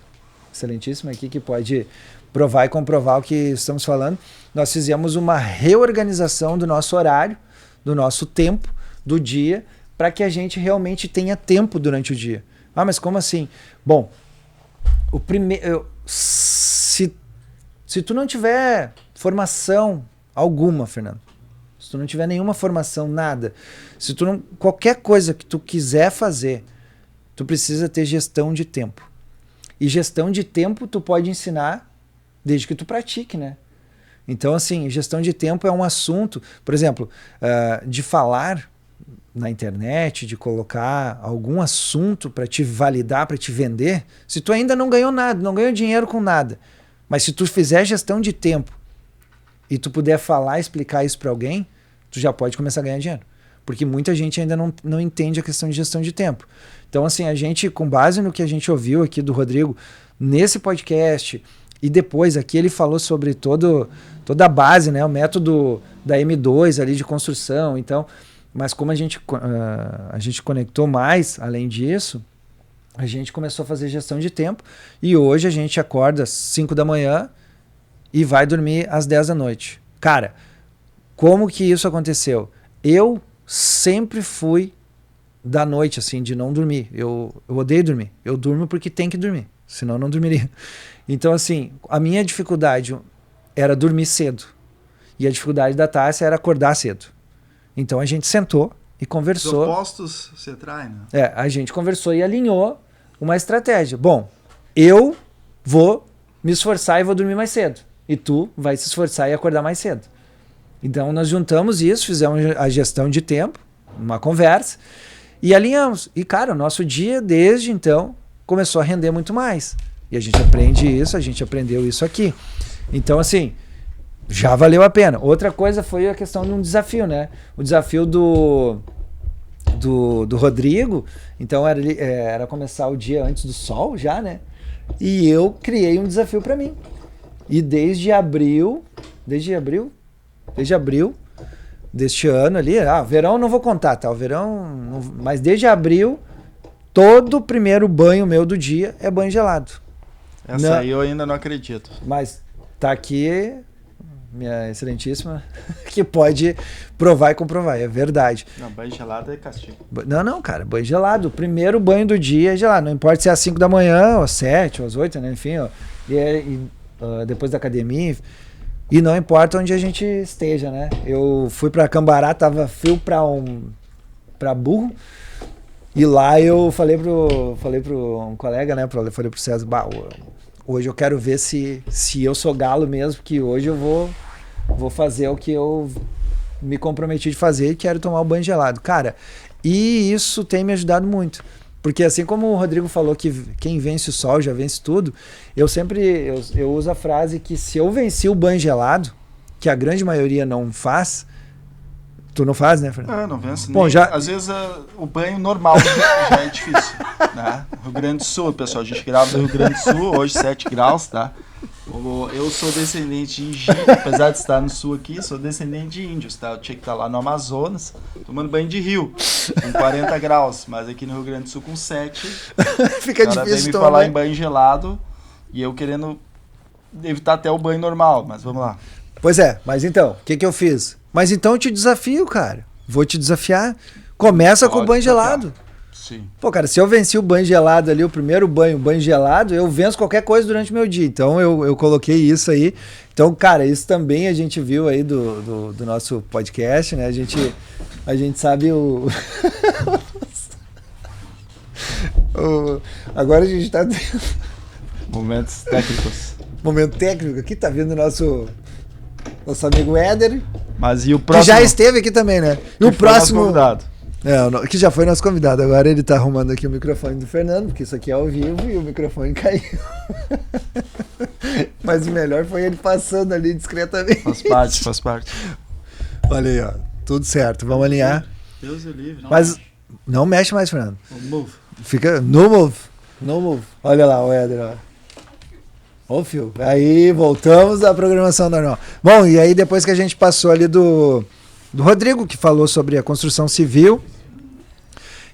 excelentíssima aqui que pode provar e comprovar o que estamos falando. Nós fizemos uma reorganização do nosso horário, do nosso tempo, do dia, para que a gente realmente tenha tempo durante o dia. Ah, mas como assim? Bom, se tu não tiver formação alguma, Fernando, se tu não tiver nenhuma formação, nada, qualquer coisa que tu quiser fazer, tu precisa ter gestão de tempo. E gestão de tempo tu pode ensinar desde que tu pratique, né? Então, assim, gestão de tempo é um assunto, por exemplo, de falar na internet, de colocar algum assunto para te validar, para te vender. Se tu ainda não ganhou nada, não ganhou dinheiro com nada, mas se tu fizer gestão de tempo e tu puder falar, explicar isso para alguém, tu já pode começar a ganhar dinheiro. Porque muita gente ainda não entende a questão de gestão de tempo. Então, assim, a gente, com base no que a gente ouviu aqui do Rodrigo, nesse podcast, e depois aqui ele falou sobre toda a base, né, o método da M2 ali de construção, então, mas como a gente conectou mais, além disso, a gente começou a fazer gestão de tempo, e hoje a gente acorda às 5 da manhã e vai dormir às 10 da noite. Cara, como que isso aconteceu? Eu sempre fui da noite, assim, de não dormir. Eu odeio dormir. Eu durmo porque tem que dormir, senão eu não dormiria. Então, assim, a minha dificuldade era dormir cedo. E a dificuldade da Tássia era acordar cedo. Então a gente sentou e conversou. Os opostos se atraem, né? A gente conversou e alinhou uma estratégia. Bom, eu vou me esforçar e vou dormir mais cedo. E tu vai se esforçar e acordar mais cedo. Então nós juntamos isso, fizemos a gestão de tempo, uma conversa, e alinhamos. E, cara, o nosso dia, desde então, começou a render muito mais. E a gente aprende isso, a gente aprendeu isso aqui. Então, assim, já valeu a pena. Outra coisa foi a questão de um desafio, né? O desafio do Rodrigo, então era começar o dia antes do sol já, né? E eu criei um desafio para mim. E desde abril deste ano ali, verão não vou contar, tá? O verão, mas desde abril, todo o primeiro banho meu do dia é banho gelado. Essa aí eu ainda não acredito. Mas tá aqui minha excelentíssima, que pode provar e comprovar, é verdade. Não, banho gelado é castigo. Não, cara, banho gelado. O primeiro banho do dia é gelado. Não importa se é às 5 da manhã, ou às 7, ou às 8, né? Enfim, ó, depois da academia. E não importa onde a gente esteja, né? Eu fui pra Cambará, tava frio pra burro. E lá eu falei pro um colega, né? Falei pro César, hoje eu quero ver se eu sou galo mesmo, porque hoje eu vou fazer o que eu me comprometi de fazer e quero tomar o banho gelado. Cara, e isso tem me ajudado muito. Porque assim como o Rodrigo falou que quem vence o sol já vence tudo, eu uso a frase que se eu venci o banho gelado, que a grande maioria não faz, tu não faz, né, Fernando? Não venço. Bom, às vezes o banho normal já é difícil, né? Rio Grande do Sul, pessoal, a gente grava do Rio Grande do Sul, hoje 7 graus, tá? Eu sou descendente de índio, apesar de estar no sul aqui, sou descendente de índios, tá? Eu tinha que estar lá no Amazonas, tomando banho de rio, com 40 graus, mas aqui no Rio Grande do Sul com 7. Fica difícil vem me falar em banho gelado e eu querendo evitar até o banho normal, mas vamos lá. Pois é, mas então, o que eu fiz? Mas então eu te desafio, cara. Vou te desafiar. Começa com o banho gelado. Sim. Pô, cara, se eu venci o banho gelado ali, o primeiro banho gelado, eu venço qualquer coisa durante o meu dia. Então eu coloquei isso aí. Então, cara, isso também a gente viu aí do nosso podcast, né? A gente sabe agora a gente tá Momentos técnicos. Momento técnico aqui, tá vindo nosso amigo Éder. Mas e o próximo? Que já esteve aqui também, né? E o próximo convidado. Que já foi nosso convidado. Agora ele tá arrumando aqui o microfone do Fernando, porque isso aqui é ao vivo e o microfone caiu. Mas o melhor foi ele passando ali discretamente. Faz parte. Olha aí, ó. Tudo certo. Vamos alinhar. Deus é livre. Mas não mexe mais, Fernando. Move. Fica no move. Olha lá o Éder, ó. Ô, fio. Aí voltamos à programação normal. Bom, e aí depois que a gente passou ali do Rodrigo, que falou sobre a construção civil,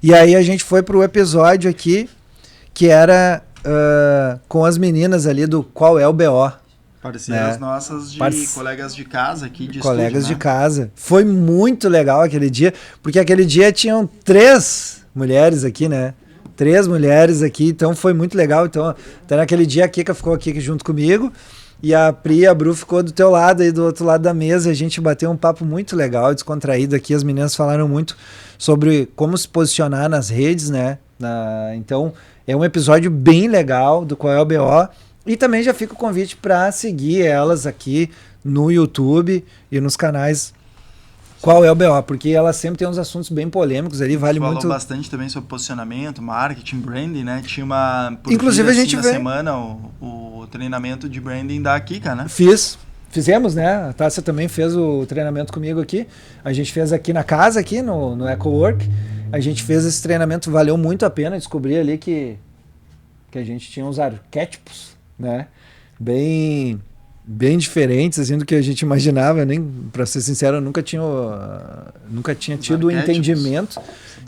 e aí a gente foi pro episódio aqui, que era com as meninas ali do Qual é o BO. Parceiras nossas colegas de casa aqui, de colegas estúdio, de casa. Foi muito legal aquele dia, porque aquele dia tinham 3 mulheres aqui, né? 3 mulheres aqui, então foi muito legal. Então, até naquele dia a Kika ficou aqui junto comigo e a Pri e a Bru ficou do teu lado aí, do outro lado da mesa. A gente bateu um papo muito legal, descontraído aqui. As meninas falaram muito sobre como se posicionar nas redes, né? Então, é um episódio bem legal do Qual é o BO. E também já fica o convite para seguir elas aqui no YouTube e nos canais Qual é o BO, porque ela sempre tem uns assuntos bem polêmicos ali, vale muito... Falou bastante também sobre posicionamento, marketing, branding, né? Tinha uma... Inclusive a gente na vê... semana o treinamento de branding da Kika, né? Fizemos, né? A Tássia também fez o treinamento comigo aqui. A gente fez aqui na casa, aqui no EcoWork. A gente fez esse treinamento, valeu muito a pena descobrir ali que a gente tinha uns arquétipos, né? Bem diferentes assim, do que a gente imaginava, nem, para ser sincero, eu nunca tinha tido o entendimento.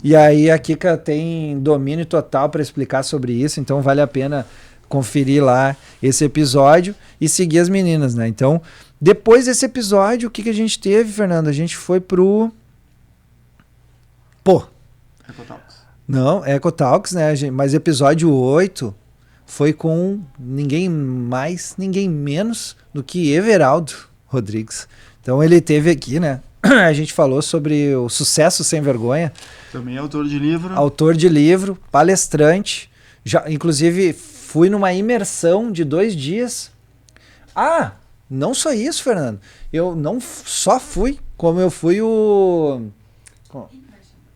E aí a Kika tem domínio total para explicar sobre isso, então vale a pena conferir lá esse episódio e seguir as meninas, né? Então, depois desse episódio, o que a gente teve, Fernando? A gente foi pro... EcoTalks. Não, EcoTalks, né? Mas episódio 8 foi com ninguém mais, ninguém menos do que Everaldo Rodrigues. Então ele teve aqui, né? A gente falou sobre o sucesso sem vergonha. Também é autor de livro. Autor de livro, palestrante. Já, inclusive, fui numa imersão de 2 dias. Ah, não só isso, Fernando. Eu não só fui, como eu fui o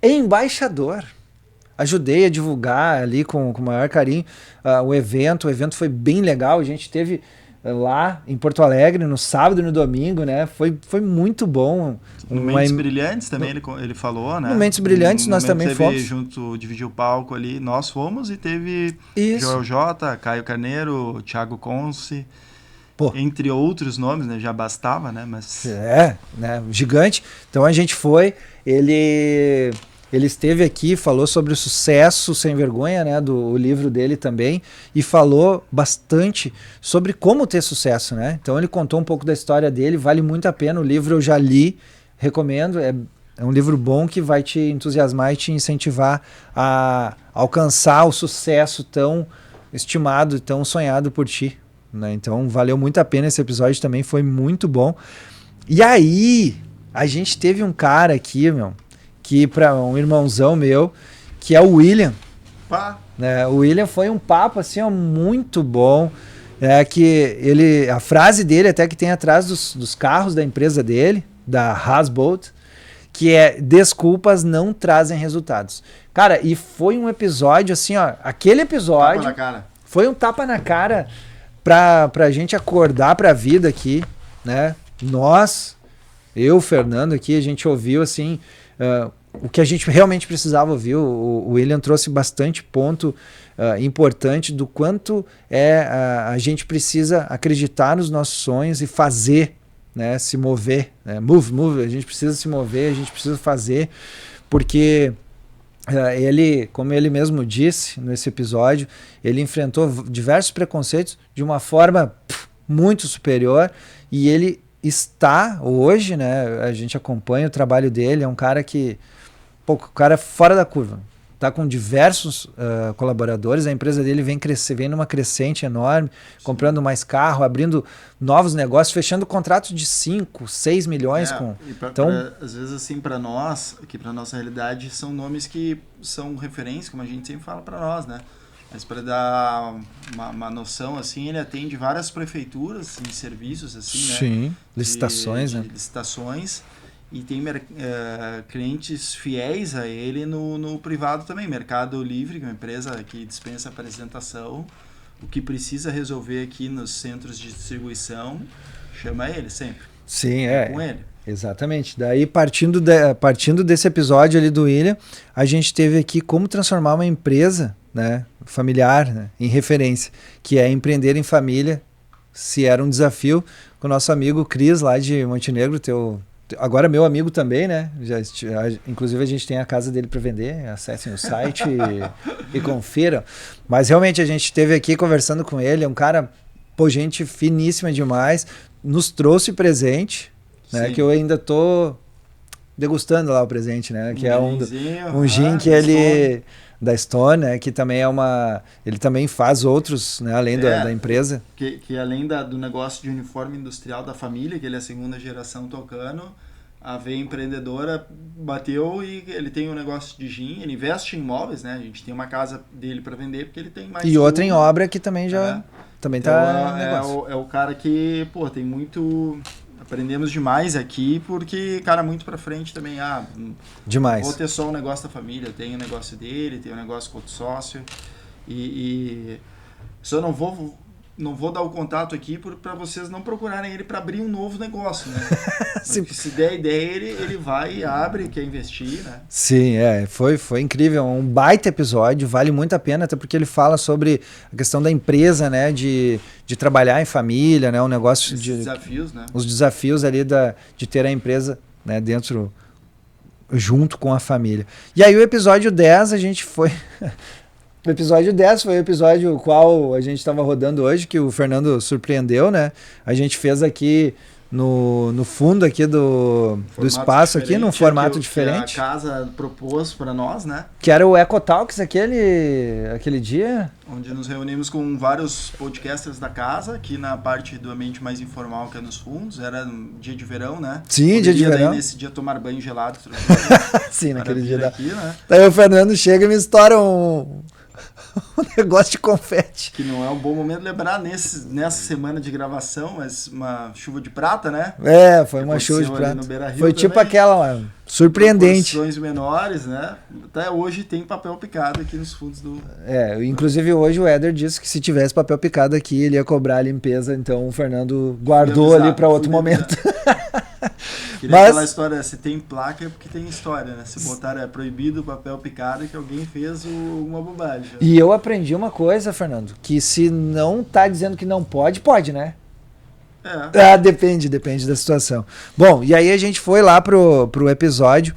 embaixador. Ajudei a divulgar ali com o maior carinho o evento. O evento foi bem legal. A gente teve lá em Porto Alegre no sábado e no domingo, né? Foi muito bom. No Mentes Brilhantes também ele falou, né? No Mentes Brilhantes nós também fomos. Junto, dividiu o palco ali, nós fomos e teve Isso. Joel J, Caio Carneiro, Thiago Conce, entre outros nomes, né? Já bastava, né? Mas... né? Gigante. Então a gente foi, ele esteve aqui, falou sobre o sucesso sem vergonha, né, do livro dele também, e falou bastante sobre como ter sucesso, né? Então ele contou um pouco da história dele, vale muito a pena, o livro eu já li, recomendo, é um livro bom que vai te entusiasmar e te incentivar a alcançar o sucesso tão estimado, tão sonhado por ti, né? Então valeu muito a pena esse episódio também, foi muito bom. E aí, a gente teve um cara aqui, que para um irmãozão meu, que é o William. Né? O William foi um papo assim, muito bom. Que a frase dele até que tem atrás dos carros da empresa dele, da Hasbolt, que é: desculpas não trazem resultados. Cara, e foi um episódio assim, ó, aquele episódio tapa na cara. Foi um tapa na cara pra gente acordar pra vida aqui, né? Eu, Fernando aqui, a gente ouviu assim... o que a gente realmente precisava ouvir. O William trouxe bastante ponto importante do quanto a gente precisa acreditar nos nossos sonhos e fazer, né, se mover, né? Move, a gente precisa se mover, a gente precisa fazer, porque ele, como ele mesmo disse nesse episódio, ele enfrentou diversos preconceitos de uma forma muito superior, e ele está hoje, né, a gente acompanha o trabalho dele, é um cara que o cara é fora da curva, tá com diversos colaboradores, a empresa dele vem numa crescente enorme, comprando mais carro, abrindo novos negócios, fechando contratos de 5, 6 milhões então, às vezes assim, para nós, aqui para nossa realidade, são nomes que são referência, como a gente sempre fala para nós, né? Mas para dar uma noção, assim, ele atende várias prefeituras em serviços, assim, né? Sim, licitações, né? Licitações. E tem clientes fiéis a ele no privado também. Mercado Livre, que é uma empresa que dispensa apresentação. O que precisa resolver aqui nos centros de distribuição, chama ele sempre. Sim, com ele. Exatamente. Daí, partindo desse episódio ali do William, a gente teve aqui como transformar uma empresa, né, familiar, né, em referência, que é empreender em família, se era um desafio, com o nosso amigo Cris, lá de Montenegro, agora meu amigo também, né? Inclusive a gente tem a casa dele para vender, acessem o site e confiram. Mas realmente a gente esteve aqui conversando com ele, é um cara, gente finíssima demais, nos trouxe presente, né? Que eu ainda tô degustando lá o presente, né? Que é um gin que ele... da Stone, né, que também ele também faz outros, né, além da empresa. Que além do negócio de uniforme industrial da família, que ele é a segunda geração tocando, a veia empreendedora bateu e ele tem um negócio de gin, ele investe em imóveis, né, a gente tem uma casa dele para vender porque ele tem mais... E outra em obra que também já... Também então, é o cara que, tem muito... Aprendemos demais aqui, porque, cara, muito pra frente também, demais. Vou ter só um negócio da família, tem o negócio dele, tem o negócio com outro sócio, e só não vou dar o contato aqui para vocês não procurarem ele para abrir um novo negócio, né? Se der ideia, ele vai e abre, quer investir, né? Sim, foi incrível, um baita episódio, vale muito a pena, até porque ele fala sobre a questão da empresa, né, de trabalhar em família, né, um negócio desafios, né? Os desafios ali de ter a empresa, né, dentro, junto com a família. E aí o episódio 10 a gente foi... O episódio 10 foi o episódio qual a gente estava rodando hoje, que o Fernando surpreendeu, né? A gente fez aqui no fundo aqui do espaço, aqui num formato diferente. Que a casa propôs para nós, né? Que era o Eco Talks aquele dia. Onde nos reunimos com vários podcasters da casa, aqui na parte do ambiente mais informal, que é nos fundos. Era dia de verão, né? Sim, dia de verão. Nesse dia tomar banho gelado. Sim, naquele dia. Aqui, né? Daí o Fernando chega e me estoura um negócio de confete. Que não é um bom momento de lembrar nessa semana de gravação, mas uma chuva de prata, né? Foi uma chuva de prata. Foi também, tipo aquela lá, surpreendente. Proporções menores, né? Até hoje tem papel picado aqui nos fundos do... Inclusive hoje o Éder disse que se tivesse papel picado aqui, ele ia cobrar a limpeza, então o Fernando guardou ali para outro momento. Queria aquela história, se tem placa é porque tem história, né? Se botar proibido o papel picado é que alguém fez uma bobagem. E eu aprendi uma coisa, Fernando, que se não tá dizendo que não pode, né? Depende da situação. Bom, e aí a gente foi lá pro episódio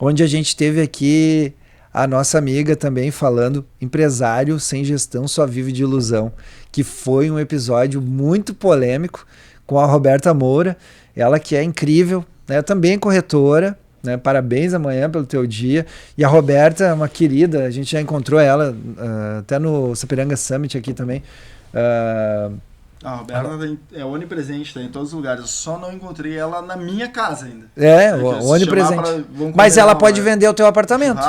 onde a gente teve aqui a nossa amiga também falando, empresário sem gestão só vive de ilusão, que foi um episódio muito polêmico com a Roberta Moura, ela que é incrível, né? Também corretora, né? Parabéns amanhã pelo teu dia. E a Roberta é uma querida, a gente já encontrou ela até no Sapiranga Summit aqui também. A Roberta é onipresente, tá em todos os lugares. Eu só não encontrei ela na minha casa ainda. Onipresente. Mas ela pode vender o teu apartamento.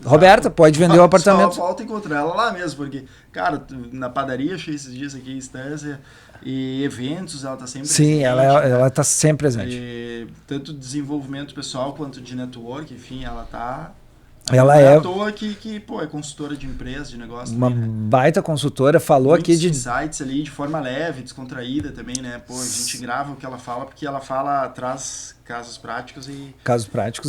Roberta, pode vender o apartamento. Só falta encontrar ela lá mesmo, porque, cara, na padaria, achei esses dias aqui em Estância, e eventos, ela tá sempre presente. Sim, ela tá sempre presente. E tanto desenvolvimento pessoal quanto de network, enfim, ela tá... Ela é à toa que é consultora de empresa, de negócio. Uma também, né? Baita consultora, falou muitos aqui de insights ali de forma leve, descontraída também, né? A gente grava o que ela fala, porque ela traz casos práticos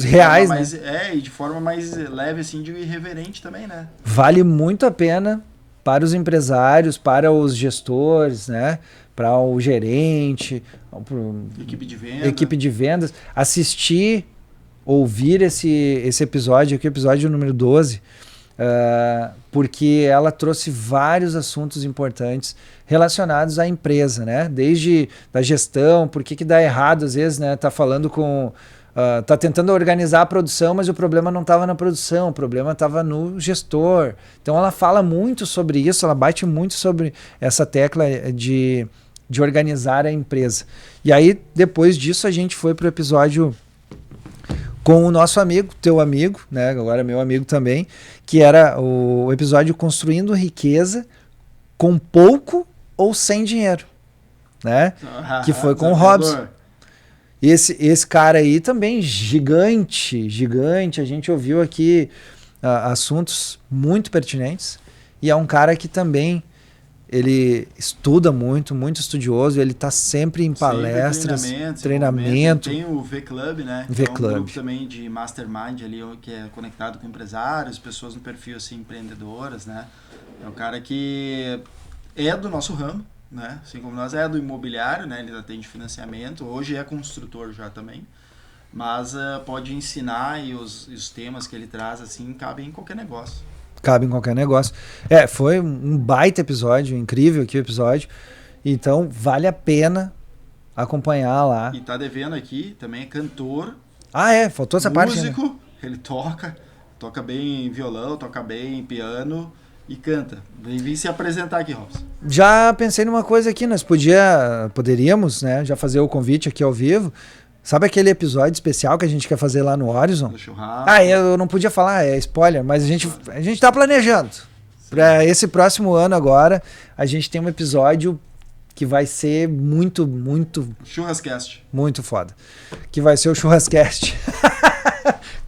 reais, né? E de forma mais leve, assim, de irreverente também, né? Vale muito a pena para os empresários, para os gestores, né? Para o gerente, equipe de vendas, assistir, ouvir esse episódio aqui, episódio número 12, porque ela trouxe vários assuntos importantes relacionados à empresa, né? Desde da gestão, por que dá errado às vezes, né? Tá falando com... tá tentando organizar a produção, mas o problema não estava na produção, o problema estava no gestor. Então ela fala muito sobre isso, ela bate muito sobre essa tecla de organizar a empresa. E aí, depois disso, a gente foi para o episódio com o nosso amigo, teu amigo, né? Agora meu amigo também, que era o episódio Construindo Riqueza com pouco ou sem dinheiro, né? Que foi com o Robson. Esse cara aí também gigante, a gente ouviu aqui assuntos muito pertinentes, e é um cara que também ele estuda muito estudioso, ele está sempre em palestras, treinamento. Tem o V-Club, né? V-Club. É um grupo também de mastermind ali, que é conectado com empresários, pessoas no perfil assim, empreendedoras, né? É um cara que é do nosso ramo, né? Assim como nós, é do imobiliário, né? Ele atende financiamento, hoje é construtor já também, mas pode ensinar, e os temas que ele traz assim cabem em qualquer negócio. Cabe em qualquer negócio. Foi um baita episódio, incrível aqui o episódio. Então, vale a pena acompanhar lá. E tá devendo aqui, também é cantor. Faltou essa parte. Músico, ele toca bem violão, toca bem piano e canta. Vem se apresentar aqui, Robson. Já pensei numa coisa aqui, nós poderíamos, né, já fazer o convite aqui ao vivo. Sabe aquele episódio especial que a gente quer fazer lá no Horizon? Do churrasco. Eu não podia falar, é spoiler, mas a gente tá planejando. Para esse próximo ano agora, a gente tem um episódio que vai ser muito, muito... Churrascast. Muito foda. Que vai ser o Churrascast.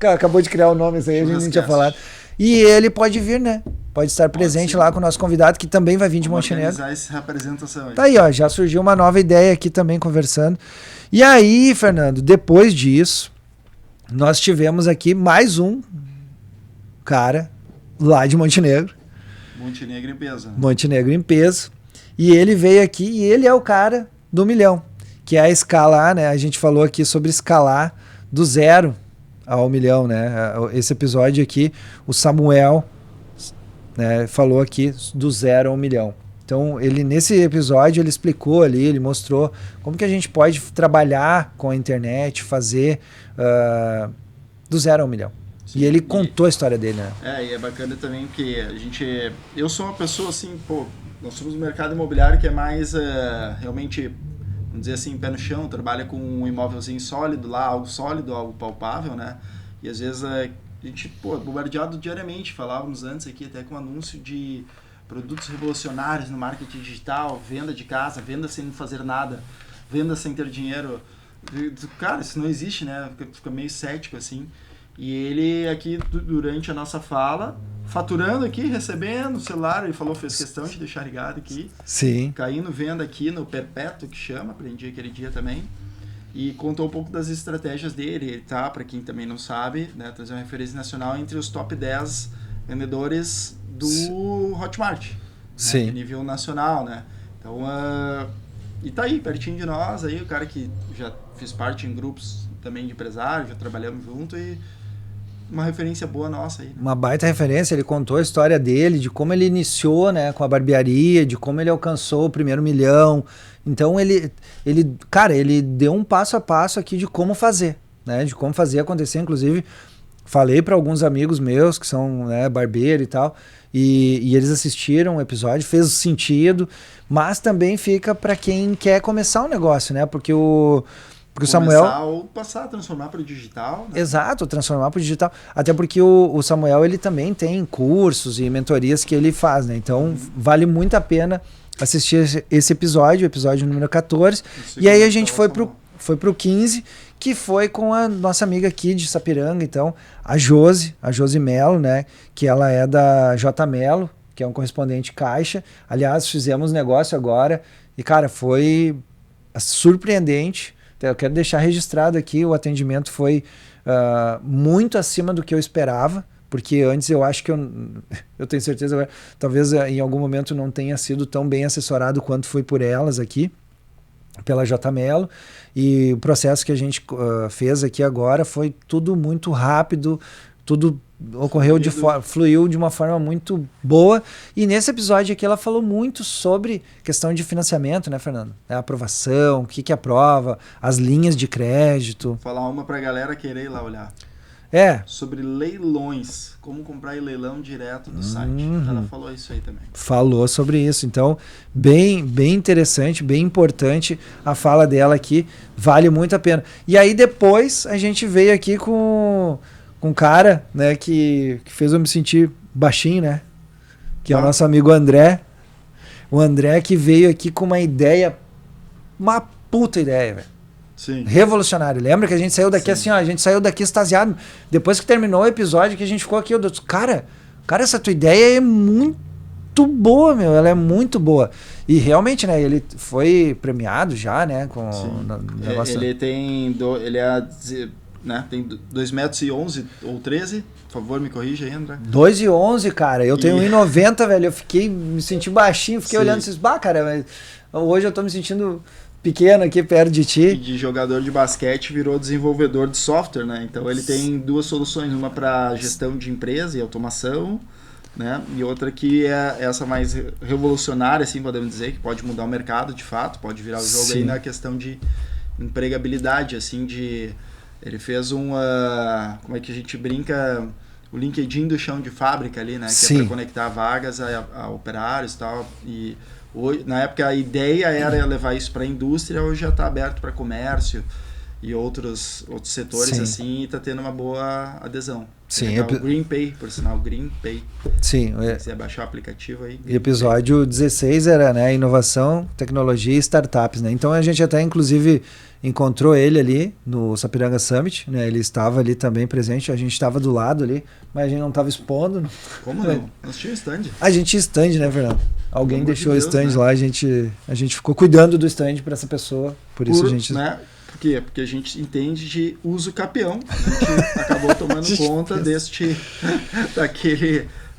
Acabou de criar o nome, isso aí a gente não tinha falado. E ele pode vir, né? Pode estar presente lá com o nosso convidado, que também vai vir de Montenegro. Organizar essa representação aí. Tá aí, ó, já surgiu uma nova ideia aqui também, conversando. E aí, Fernando, depois disso, nós tivemos aqui mais um cara lá de Montenegro. Montenegro em peso. Né? Montenegro em peso. E ele veio aqui e ele é o cara do 1 milhão, que é a escalar, né? A gente falou aqui sobre escalar do 0 ao 1 milhão, né? Esse episódio aqui, o Samuel, né, falou aqui do 0 ao 1 milhão. Então, ele nesse episódio, ele explicou ali, ele mostrou como que a gente pode trabalhar com a internet, fazer do 0 ao 1 milhão. Sim, e ele contou a história dele, né? E é bacana também porque eu sou uma pessoa assim, nós somos um mercado imobiliário que é mais realmente, vamos dizer assim, pé no chão, trabalha com um imóvelzinho sólido lá, algo sólido, algo palpável, né? E às vezes a gente, é bombardeado diariamente, falávamos antes aqui até com anúncio de produtos revolucionários no marketing digital, venda de casa, venda sem fazer nada, venda sem ter dinheiro. Cara, isso não existe, né? Fica meio cético assim. E ele aqui, durante a nossa fala, faturando aqui, recebendo o celular, ele falou, fez questão de deixar ligado aqui. Sim. Caindo venda aqui no Perpétuo, que chama, aprendi aquele dia também. E contou um pouco das estratégias dele. Ele tá, para quem também não sabe, né, trazer uma referência nacional entre os top 10 vendedores do Hotmart. Sim. Né, nível nacional, né? Então, e tá aí, pertinho de nós, aí o cara que já fez parte em grupos também de empresários, já trabalhamos junto e uma referência boa nossa aí. Né? Uma baita referência, ele contou a história dele, de como ele iniciou, né, com a barbearia, de como ele alcançou o primeiro 1 milhão. Então cara, ele deu um passo a passo aqui de como fazer, né, de como fazer acontecer. Inclusive, falei para alguns amigos meus que são, né, barbeiro e tal, e eles assistiram o episódio, fez sentido, mas também fica para quem quer começar um negócio, né, porque o Samuel... ou passar a transformar para o digital. Né? Exato, transformar para o digital. Até porque o Samuel, ele também tem cursos e mentorias que ele faz, né? Então, vale muito a pena assistir esse episódio, o episódio número 14. E aí a gente foi pro 15, que foi com a nossa amiga aqui de Sapiranga, então, a Josi Melo, né? Que ela é da J Melo, que é um correspondente Caixa. Aliás, fizemos negócio agora e, cara, foi surpreendente. Eu quero deixar registrado aqui, o atendimento foi muito acima do que eu esperava, porque antes eu acho que eu tenho certeza agora, talvez em algum momento não tenha sido tão bem assessorado quanto foi por elas aqui, pela J Melo, e o processo que a gente fez aqui agora foi tudo muito rápido, tudo fluiu de uma forma muito boa. E nesse episódio aqui ela falou muito sobre questão de financiamento, né, Fernando? A aprovação, o que aprova, as linhas de crédito. Vou falar uma pra galera querer ir lá olhar. Sobre leilões, como comprar em leilão direto do site. Ela falou isso aí também. Falou sobre isso. Então, bem interessante, bem importante a fala dela aqui. Vale muito a pena. E aí depois a gente veio aqui com um cara, né, que fez eu me sentir baixinho, né? Que é o nosso amigo André. O André que veio aqui com uma ideia, uma puta ideia, velho. Sim. Revolucionário. Lembra que a gente saiu daqui assim, ó, a gente saiu daqui extasiado. Depois que terminou o episódio, que a gente ficou aqui, eu disse, cara, essa tua ideia é muito boa, meu. Ela é muito boa. E realmente, né, ele foi premiado já, né, com o negócio. Ele tem, né, tem 2,11 metros ou 13, por favor, me corrija aí, André. 2,11, cara, eu tenho 1,90, velho, eu me senti baixinho, fiquei olhando e disse, cara, mas hoje eu tô me sentindo pequeno aqui perto de ti. E de jogador de basquete virou desenvolvedor de software, né, então ele tem duas soluções, uma para gestão de empresa e automação, né, e outra que é essa mais revolucionária, assim, podemos dizer, que pode mudar o mercado, de fato, pode virar o jogo aí na questão de empregabilidade, assim, ele fez como é que a gente brinca, o LinkedIn do chão de fábrica ali, né? Que é para conectar vagas a operários e tal. E hoje, na época a ideia era levar isso para a indústria, hoje já está aberto para comércio. e outros setores, Sim. assim, e tá tendo uma boa adesão. Sim. O GreenPay, por sinal, GreenPay. Sim. Se quiser baixar o aplicativo aí. E episódio 16 era, né, inovação, tecnologia e startups, né? Então a gente até, inclusive, encontrou ele ali no Sapiranga Summit, né? Ele estava ali também presente, a gente estava do lado ali, mas a gente não estava expondo. Como não? Nós tínhamos stand. A gente tinha stand, né, Fernando? Alguém deixou o stand, né, lá, a gente ficou cuidando do stand para essa pessoa, por isso a gente... Né? Por quê? Porque a gente entende de uso capião. A gente acabou tomando conta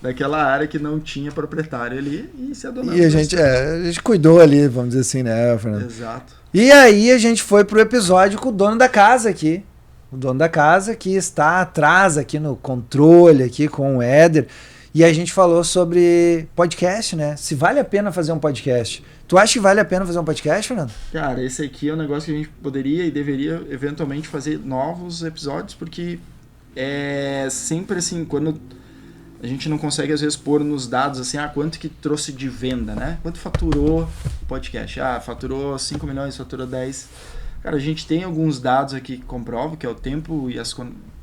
daquela área que não tinha proprietário ali e se adonando. E a gente cuidou ali, vamos dizer assim, né, Fernando? Exato. E aí a gente foi pro episódio com o dono da casa aqui. O dono da casa que está atrás aqui no controle, aqui com o Éder. E a gente falou sobre podcast, né? Se vale a pena fazer um podcast. Tu acha que vale a pena fazer um podcast, Fernando? Cara, esse aqui é um negócio que a gente poderia e deveria eventualmente fazer novos episódios, porque é sempre assim, quando a gente não consegue às vezes pôr nos dados assim, quanto que trouxe de venda, né? Quanto faturou o podcast? Faturou 5 milhões, faturou 10. Cara, a gente tem alguns dados aqui que comprovam, que é o tempo e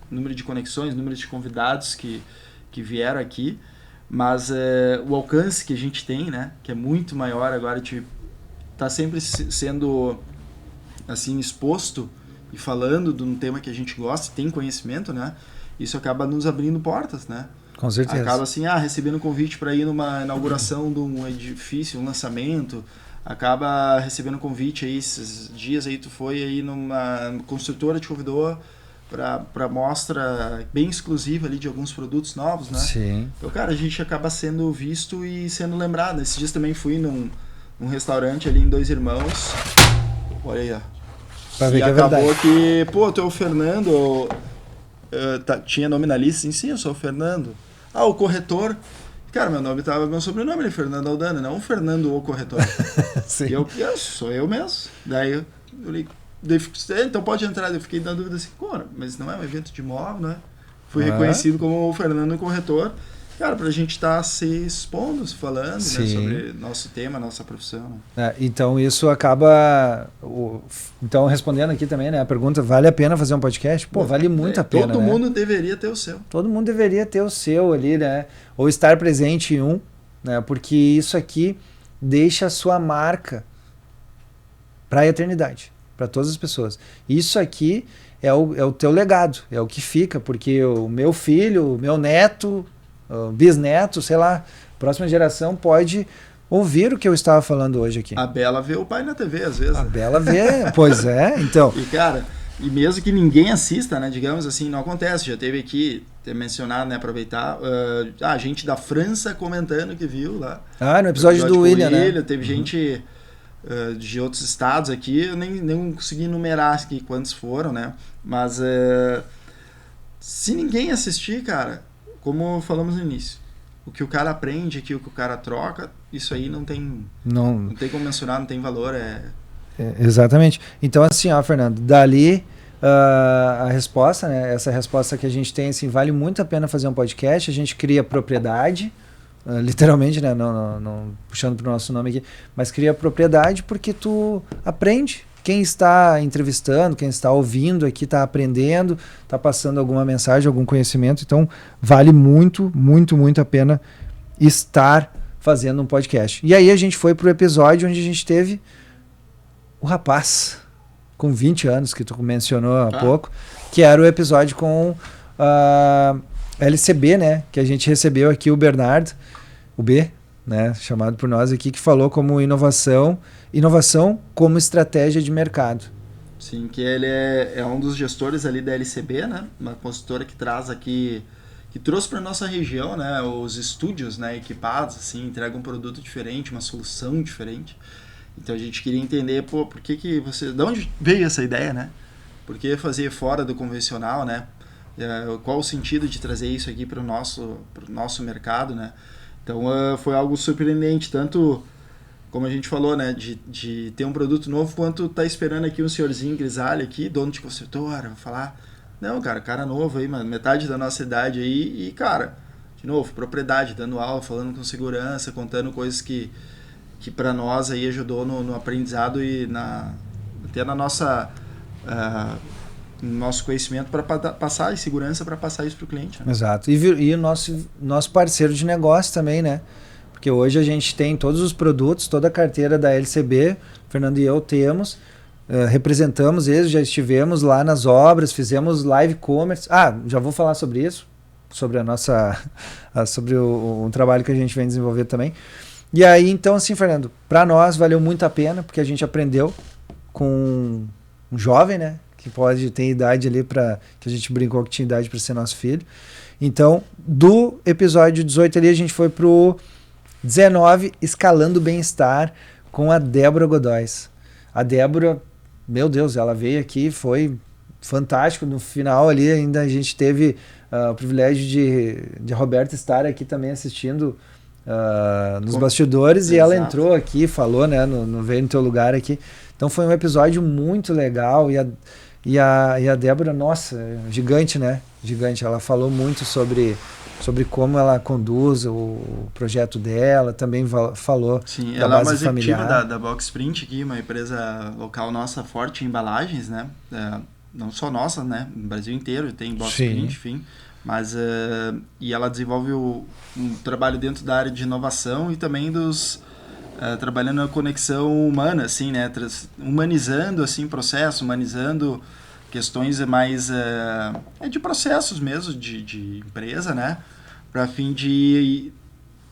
número de conexões, número de convidados que vieram aqui, mas o alcance que a gente tem, né, que é muito maior agora, a gente tá sempre sendo assim exposto e falando de um tema que a gente gosta, tem conhecimento, né, isso acaba nos abrindo portas, né. Com certeza. Acaba assim, recebendo convite para ir numa inauguração de um edifício, um lançamento, acaba recebendo convite aí, esses dias aí tu foi aí numa construtora, te convidou para mostra bem exclusiva ali de alguns produtos novos, né? Sim. Então, cara, a gente acaba sendo visto e sendo lembrado. Esses dias também fui num restaurante ali em Dois Irmãos. Olha aí, ó. Pra ver e que é acabou verdade. que, tu é o Fernando, tinha nome na lista? Sim, eu sou o Fernando. O corretor. Cara, meu sobrenome é Fernando Aldana, não o Fernando o corretor. Sim. E eu sou eu mesmo. Daí eu li. Então pode entrar. Eu fiquei na dúvida assim, mas não é um evento de imóvel, né? Fui reconhecido como o Fernando Corretor. Cara, pra gente estar se expondo, se falando, né, sobre nosso tema, nossa profissão. Né? Então isso acaba... Então respondendo aqui também, né, a pergunta, vale a pena fazer um podcast? Pô, vale muito a pena, todo mundo deveria ter o seu. Todo mundo deveria ter o seu ali, né? Ou estar presente em um, né? Porque isso aqui deixa a sua marca para a eternidade. Para todas as pessoas. Isso aqui é o teu legado, é o que fica, porque o meu filho, o meu neto, o bisneto, sei lá, a próxima geração pode ouvir o que eu estava falando hoje aqui. A Bela vê o pai na TV, às vezes. A Bela vê, pois é, então. E, cara, e mesmo que ninguém assista, né, digamos assim, não acontece. Já teve aqui, ter mencionado, né, aproveitar, a gente da França comentando que viu lá. No episódio do William, né? Teve gente... de outros estados aqui, eu nem consegui numerar aqui quantos foram, né? Mas se ninguém assistir, cara, como falamos no início, o que o cara aprende aqui, o que o cara troca, isso aí não tem como mensurar, não tem valor. Exatamente. Então assim, Fernando, dali a resposta, né? Essa resposta que a gente tem, assim, vale muito a pena fazer um podcast, a gente cria propriedade, literalmente, né? Não puxando para o nosso nome aqui, mas cria propriedade porque tu aprende. Quem está entrevistando, quem está ouvindo aqui está aprendendo, está passando alguma mensagem, algum conhecimento. Então, vale muito, muito, muito a pena estar fazendo um podcast. E aí a gente foi para o episódio onde a gente teve o rapaz com 20 anos, que tu mencionou há pouco, que era o episódio com a LCB, né? Que a gente recebeu aqui o Bernardo, o B, né, chamado por nós aqui, que falou como inovação como estratégia de mercado. Sim, que ele é um dos gestores ali da LCB, né, uma consultora que traz aqui, que trouxe para nossa região, né, os estúdios, né, equipados, assim, entregam um produto diferente, uma solução diferente. Então a gente queria entender, por que você, de onde veio essa ideia, né? Por que fazer fora do convencional, né? Qual o sentido de trazer isso aqui para o nosso mercado, né? Então foi algo surpreendente, tanto como a gente falou, né, de ter um produto novo, quanto tá esperando aqui um senhorzinho grisalho aqui, dono de construtora, vou falar, não, cara novo aí, mano, metade da nossa idade aí, e cara, de novo, propriedade, dando aula, falando com segurança, contando coisas que para nós aí ajudou no aprendizado e até na nossa nosso conhecimento para passar e segurança para passar isso para o cliente. Né? Exato. E o nosso parceiro de negócio também, né? Porque hoje a gente tem todos os produtos, toda a carteira da LCB, o Fernando e eu temos, representamos eles, já estivemos lá nas obras, fizemos live commerce. Já vou falar sobre isso, sobre sobre o trabalho que a gente vem desenvolver também. E aí, então, assim, Fernando, para nós valeu muito a pena, porque a gente aprendeu com um jovem, né? Que pode ter idade ali que a gente brincou que tinha idade para ser nosso filho. Então, do episódio 18 ali, a gente foi pro 19, Escalando Bem-Estar, com a Débora Godóis. A Débora, meu Deus, ela veio aqui, foi fantástico. No final ali, ainda a gente teve o privilégio de a Roberta estar aqui também assistindo nos bastidores. Exato. E ela entrou aqui, falou, né, veio no teu lugar aqui. Então foi um episódio muito legal. E a Débora, nossa, gigante, né? Gigante. Ela falou muito sobre como ela conduz o projeto dela, também falou. Sim, da ela base é uma executiva familiar. da Box Print aqui, uma empresa local nossa forte em embalagens, né? Não só nossa, né? No Brasil inteiro tem Box Print, enfim. Mas, e ela desenvolve um trabalho dentro da área de inovação e também trabalhando na conexão humana, assim, né? Humanizando, assim, processo, humanizando questões mais de processos mesmo, de empresa, né? Para fim de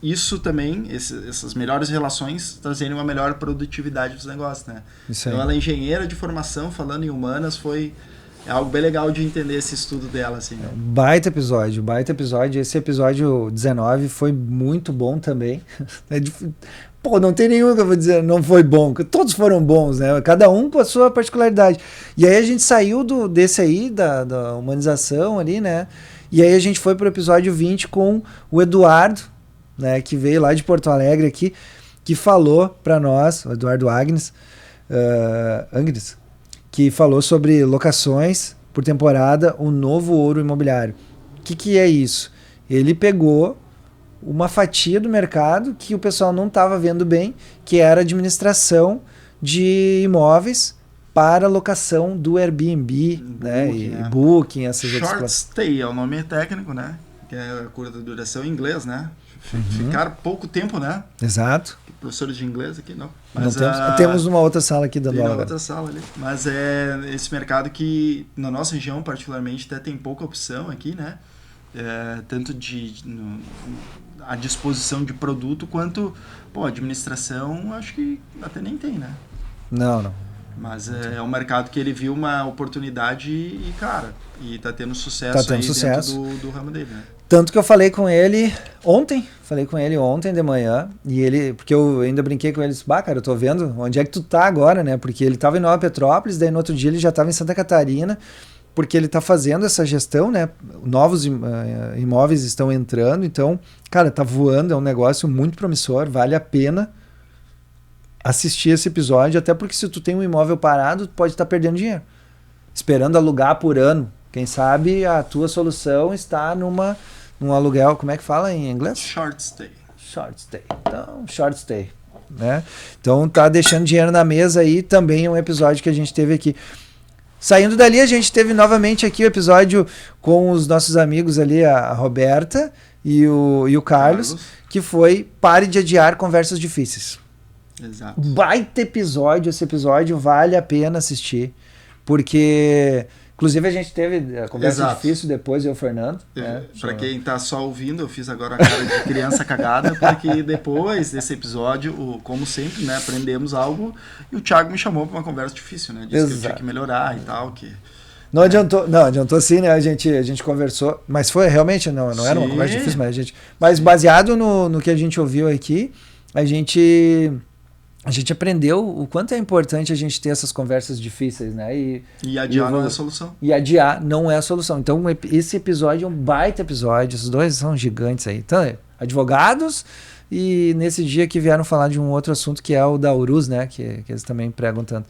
isso também, essas melhores relações trazerem uma melhor produtividade dos negócios, né? Então ela é engenheira de formação, falando em humanas, é algo bem legal de entender esse estudo dela, assim. Né? Baita episódio. Esse episódio 19 foi muito bom também. Não tem nenhum que eu vou dizer não foi bom. Todos foram bons, né? Cada um com a sua particularidade. E aí a gente saiu desse aí, da humanização ali, né? E aí a gente foi pro episódio 20 com o Eduardo, né? Que veio lá de Porto Alegre aqui, que falou para nós, o Eduardo Agnes, que falou sobre locações por temporada, o novo ouro imobiliário. O que é isso? Ele pegou uma fatia do mercado que o pessoal não estava vendo bem, que era a administração de imóveis para locação do Airbnb, né? Booking, essas outras Short stay é o nome técnico, né? Que é a curta duração em inglês, né? Ficar pouco tempo, né? Exato. Professores de inglês aqui, não. Mas temos uma outra sala aqui dando aula. Tem uma outra sala ali. Mas é esse mercado que, na nossa região particularmente, até tem pouca opção aqui, né? Tanto a disposição de produto, quanto, administração, acho que até nem tem, né? Não. Mas é um mercado que ele viu uma oportunidade e tá tendo sucesso dentro do ramo dele, né? Tanto que eu falei com ele ontem de manhã, porque eu ainda brinquei com ele, cara, eu tô vendo onde é que tu tá agora, né? Porque ele tava em Nova Petrópolis, daí no outro dia ele já tava em Santa Catarina, porque ele tá fazendo essa gestão, né? Novos imóveis estão entrando, então, cara, tá voando, é um negócio muito promissor, vale a pena assistir esse episódio, até porque se tu tem um imóvel parado, tu pode estar perdendo dinheiro, esperando alugar por ano. Quem sabe a tua solução está num aluguel, como é que fala em inglês? Short stay. Então, short stay, né? Então tá deixando dinheiro na mesa aí, também é um episódio que a gente teve aqui. Saindo dali, a gente teve novamente aqui o episódio com os nossos amigos ali, a Roberta e o Carlos, que foi Pare de Adiar Conversas Difíceis. Exato. Baita episódio, esse episódio vale a pena assistir, porque... Inclusive a gente teve a conversa difícil depois, eu e o Fernando. Para quem tá só ouvindo, eu fiz agora a cara de criança cagada, porque depois desse episódio, como sempre, né, aprendemos algo e o Thiago me chamou para uma conversa difícil, né? Disse que eu tinha que melhorar e tal. Não adiantou sim, né? A gente conversou, mas foi realmente, não era uma conversa difícil, mas baseado no que a gente ouviu aqui, a gente aprendeu o quanto é importante a gente ter essas conversas difíceis, né? E adiar não é a solução. E adiar não é a solução. Então, esse episódio é um baita episódio. Esses dois são gigantes aí. Então, advogados e nesse dia que vieram falar de um outro assunto que é o da Urus, né? Que eles também pregam tanto.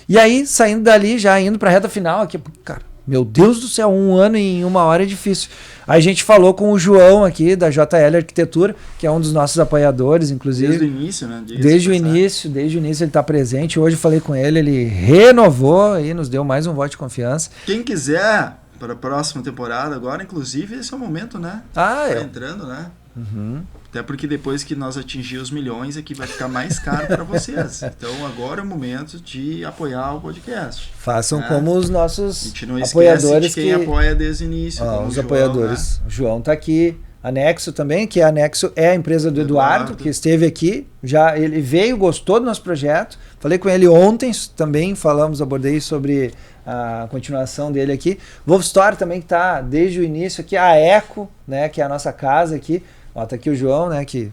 E aí, saindo dali, já indo para a reta final aqui, cara, Meu Deus do céu, 1 ano em 1 hora é difícil. Aí a gente falou com o João aqui, da JL Arquitetura, que é um dos nossos apoiadores, inclusive. Desde o início, né? Desde o início ele está presente. Hoje eu falei com ele, ele renovou e nos deu mais um voto de confiança. Quem quiser para a próxima temporada agora, inclusive, esse é o momento, né? Tá entrando, né? Uhum. Até porque depois que nós atingir os milhões aqui vai ficar mais caro para vocês. Então agora é o momento de apoiar o podcast. Façam como os nossos a gente não apoiadores de quem apoia desde o início. Os João, apoiadores. Né? O João tá aqui. Anexo também, que a Anexo é a empresa do Eduardo, que esteve aqui. Já ele veio, gostou do nosso projeto. Falei com ele ontem também, abordei sobre a continuação dele aqui. Wolfstore também, que está desde o início aqui. A Eco, né, que é a nossa casa aqui. Ó, tá aqui o João, né, que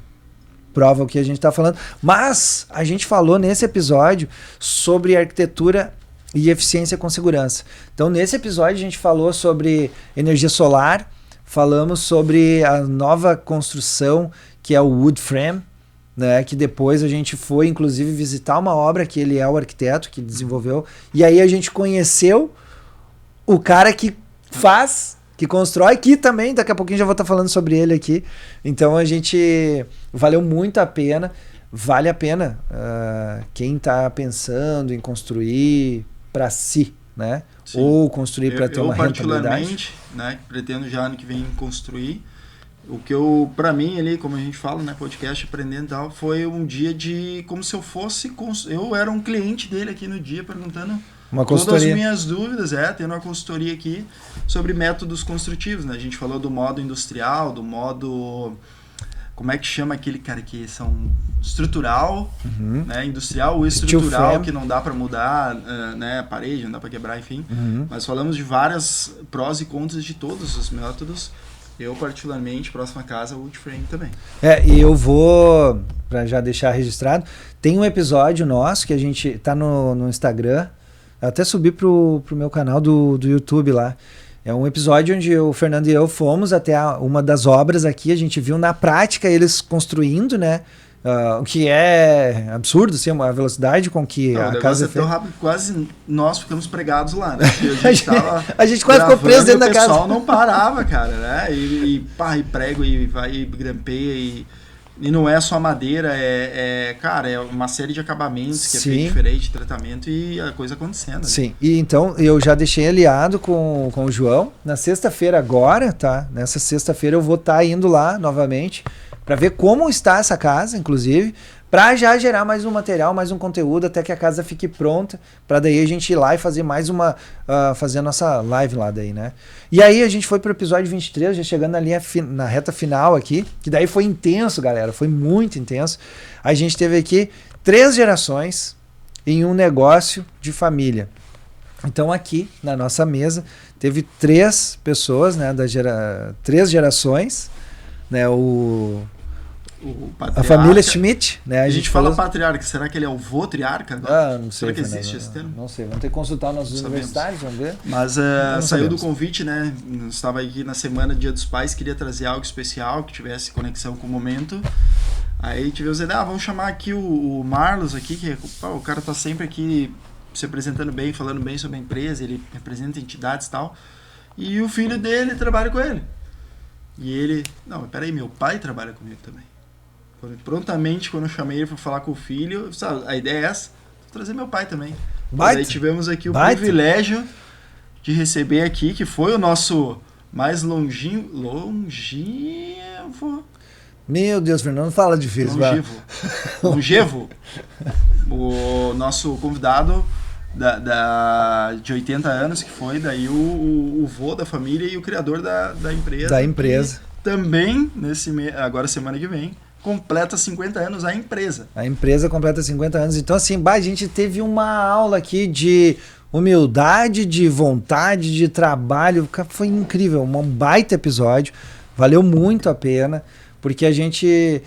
prova o que a gente está falando. Mas a gente falou nesse episódio sobre arquitetura e eficiência com segurança. Então, nesse episódio, a gente falou sobre energia solar, falamos sobre a nova construção, que é o wood frame, né, que depois a gente foi, inclusive, visitar uma obra que ele é o arquiteto que desenvolveu. E aí a gente conheceu o cara que faz... que constrói, que também daqui a pouquinho já vou estar falando sobre ele aqui. Então a gente valeu muito a pena, vale a pena quem está pensando em construir para si, né? Sim. Ou construir para ter uma rentabilidade. Particularmente, né, pretendo já ano que vem construir. O que para mim ali, como a gente fala, né, podcast aprendendo e tal, foi um dia de como se eu fosse, eu era um cliente dele aqui no dia perguntando todas as minhas dúvidas, tendo uma consultoria aqui sobre métodos construtivos, né? A gente falou do modo industrial, do modo, como é que chama aquele cara que são estrutural, né? Industrial ou estrutural, que não dá para mudar, né? A parede, não dá para quebrar, enfim. Mas falamos de várias prós e contras de todos os métodos. Eu, particularmente, próxima casa, wood frame também. E eu vou, para já deixar registrado, tem um episódio nosso que a gente tá no Instagram. Eu até subi pro meu canal do YouTube lá. É um episódio onde o Fernando e eu fomos até uma das obras aqui. A gente viu na prática eles construindo, né? O que é absurdo, assim, a velocidade com que a casa é tão rápido, quase nós ficamos pregados lá, né? A gente quase ficou preso dentro da casa. O pessoal não parava, cara, né? E prego, e vai, e grampeia, e não é só madeira, cara, é uma série de acabamentos que é bem diferente, de tratamento e a coisa acontecendo. Sim, né? E então eu já deixei aliado com o João. Na sexta-feira agora, tá? Nessa sexta-feira eu vou estar indo lá novamente para ver como está essa casa, inclusive, para já gerar mais um material, mais um conteúdo, até que a casa fique pronta, para daí a gente ir lá e fazer mais fazer a nossa live lá daí, né? E aí a gente foi pro episódio 23, já chegando na reta final aqui, que daí foi intenso, galera, foi muito intenso. A gente teve aqui 3 gerações em um negócio de família. Então aqui, na nossa mesa, teve 3 pessoas, né, 3 gerações, né, a família Schmidt, né? A gente fala patriarca, será que ele é o votriarca? Não sei. Será que existe esse termo? Não sei, vamos ter que consultar nossos universitários, vamos ver. Mas saiu do convite, né? Estava aqui na semana Dia dos Pais, queria trazer algo especial, que tivesse conexão com o momento. Aí tivemos a ideia, vamos chamar aqui o Marlos aqui, que o cara tá sempre aqui se apresentando bem, falando bem sobre a empresa, ele representa entidades e tal. E o filho dele trabalha com ele. E ele, não, peraí, meu pai trabalha comigo também. Prontamente, quando eu chamei ele para falar com o filho, sabe, a ideia é essa, vou trazer meu pai também. Mas aí tivemos aqui o privilégio de receber aqui, que foi o nosso mais longevo. Meu Deus, Fernando, fala difícil. Longevo. O nosso convidado de 80 anos, que foi daí o vô da família e o criador da empresa. Da empresa. Também, agora semana que vem, completa 50 anos a empresa. A empresa completa 50 anos. Então, assim, a gente teve uma aula aqui de humildade, de vontade, de trabalho. Foi incrível, um baita episódio. Valeu muito a pena, porque a gente,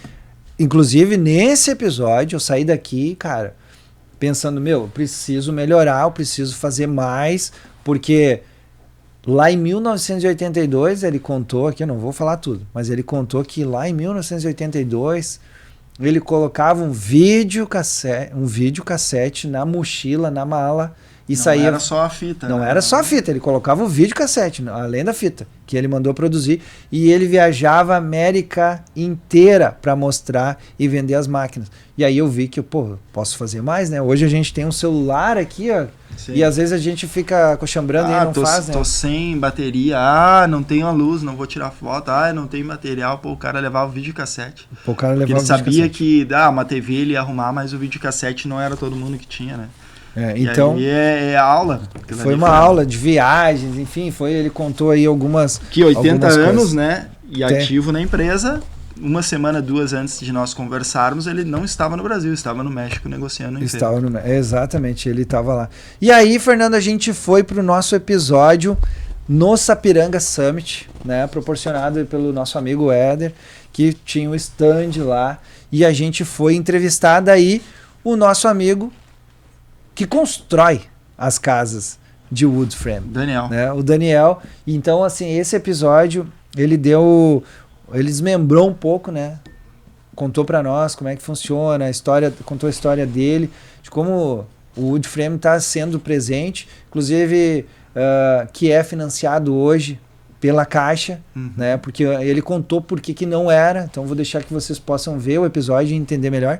inclusive nesse episódio, eu saí daqui, cara, pensando, eu preciso melhorar, eu preciso fazer mais, porque lá em 1982, ele contou aqui, eu não vou falar tudo, mas ele contou que lá em 1982, ele colocava um videocassete na mochila, na mala, e saía... Não era só a fita. Não né? era só a fita, ele colocava o videocassete, além da fita, que ele mandou produzir, e ele viajava a América inteira para mostrar e vender as máquinas. E aí eu vi que, pô, posso fazer mais, né? Hoje a gente tem um celular aqui, ó, Sim. e às vezes a gente fica coxambrando e não faz, né? Tô sem bateria, não tenho a luz, não vou tirar foto, não tem material, pô, o cara levava o videocassete. Pô, o cara levava ele sabia que uma TV ele ia arrumar, mas o videocassete não era todo mundo que tinha, né? Então e aí é aula. Foi uma aula de viagens, enfim, ele contou aí algumas... Que 80 anos, coisas. Né? E ativo na empresa, uma semana, 2 antes de nós conversarmos, ele não estava no Brasil, estava no México negociando em feira. Exatamente, ele estava lá. E aí, Fernando, a gente foi para o nosso episódio no Sapiranga Summit, né, proporcionado pelo nosso amigo Éder, que tinha um stand lá, e a gente foi entrevistar daí o nosso amigo que constrói as casas de wood frame. Daniel. Né? O Daniel. Então, assim, esse episódio, ele desmembrou um pouco, né? Contou para nós como é que funciona, contou a história dele, de como o wood frame está sendo presente, inclusive que é financiado hoje pela Caixa, né? Porque ele contou por que não era, então vou deixar que vocês possam ver o episódio e entender melhor.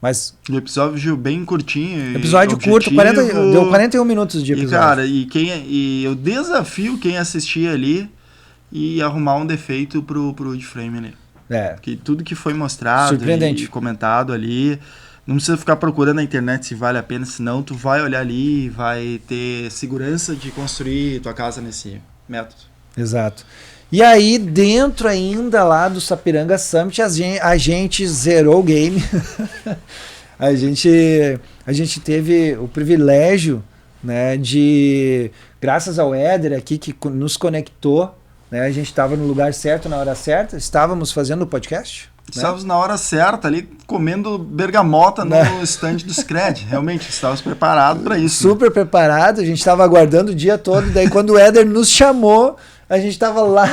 Mas o episódio bem curtinho. Episódio curto, deu 41 minutos de episódio. E, cara, e eu desafio quem assistir ali e arrumar um defeito pro wood frame ali. Porque tudo que foi mostrado e comentado ali, não precisa ficar procurando na internet se vale a pena, senão tu vai olhar ali e vai ter segurança de construir tua casa nesse método. Exato. E aí, dentro ainda lá do Sapiranga Summit, a gente zerou o game. a gente teve o privilégio, né, graças ao Éder aqui, que nos conectou, né, a gente estava no lugar certo, na hora certa, estávamos fazendo o podcast. Estávamos na hora certa ali, comendo bergamota no stand do Scred. Realmente, estávamos preparados para isso. Super preparado, a gente estava aguardando o dia todo, daí quando o Éder nos chamou, a gente estava lá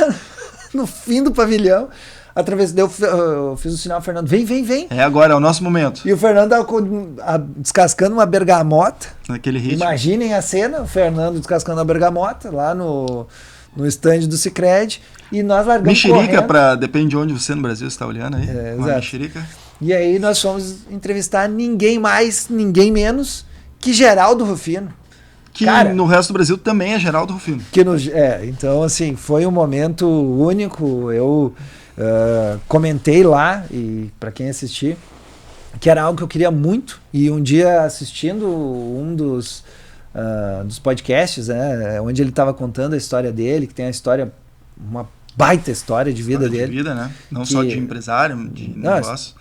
no fim do pavilhão, eu fiz o sinal ao Fernando, vem. Agora, é o nosso momento. E o Fernando estava descascando uma bergamota. Naquele ritmo. Imaginem a cena, o Fernando descascando a bergamota lá no stand do Sicredi, e nós largamos mexerica, depende de onde você no Brasil está olhando aí. Exato. Mexerica. E aí nós fomos entrevistar ninguém mais, ninguém menos que Geraldo Rufino. Que no resto do Brasil também é Geraldo Rufino. Então, assim, foi um momento único. Eu comentei lá, e para quem assistir, que era algo que eu queria muito. E um dia, assistindo um dos podcasts, né, onde ele estava contando a história dele, que tem uma baita história de vida dele. De vida, né? Não só de empresário, de negócio.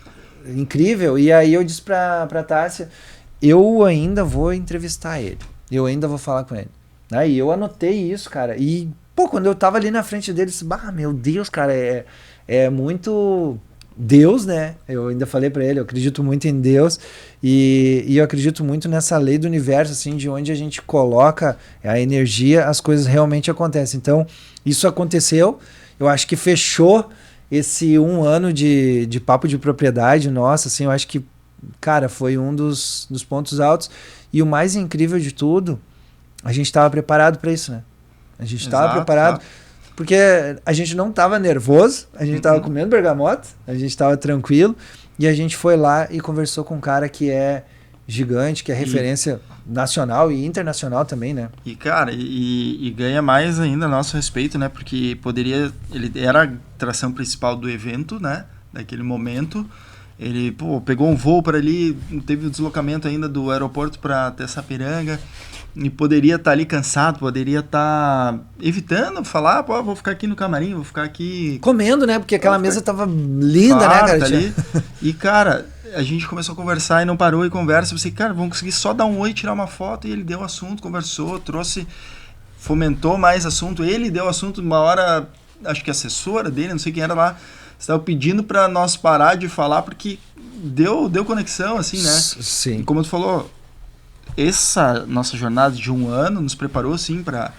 Incrível. E aí eu disse pra Tássia, eu ainda vou entrevistar ele. Eu ainda vou falar com ele. Aí eu anotei isso, cara. E, quando eu tava ali na frente dele, eu disse, meu Deus, cara, é muito Deus, né? Eu ainda falei pra ele, eu acredito muito em Deus e eu acredito muito nessa lei do universo, assim, de onde a gente coloca a energia, as coisas realmente acontecem. Então, isso aconteceu. Eu acho que fechou esse 1 ano de papo de propriedade nossa, assim, eu acho que, cara, foi um dos pontos altos. E o mais incrível de tudo, a gente estava preparado para isso, né? A gente estava preparado, porque a gente não estava nervoso, a gente estava comendo bergamota, a gente estava tranquilo, e a gente foi lá e conversou com um cara que é gigante, que é referência nacional e internacional também, né? E, cara, e ganha mais ainda a nosso respeito, né? Porque ele era a atração principal do evento, né? Daquele momento. Ele, pegou um voo para ali, teve o deslocamento ainda do aeroporto para até Sapiranga, e poderia estar ali cansado, poderia estar evitando falar, vou ficar aqui no camarim, vou ficar aqui... Comendo, né? Porque aquela mesa tava linda, né, cara? Ali. E, cara, a gente começou a conversar e não parou e conversa. Eu pensei, cara, vamos conseguir só dar um oi, tirar uma foto, e ele deu o assunto, conversou, fomentou mais assunto. Ele deu o assunto uma hora, acho que a assessora dele, não sei quem era lá, estava pedindo para nós parar de falar, porque deu conexão, assim, né? Sim. E como tu falou, essa nossa jornada de 1 ano nos preparou, assim, para,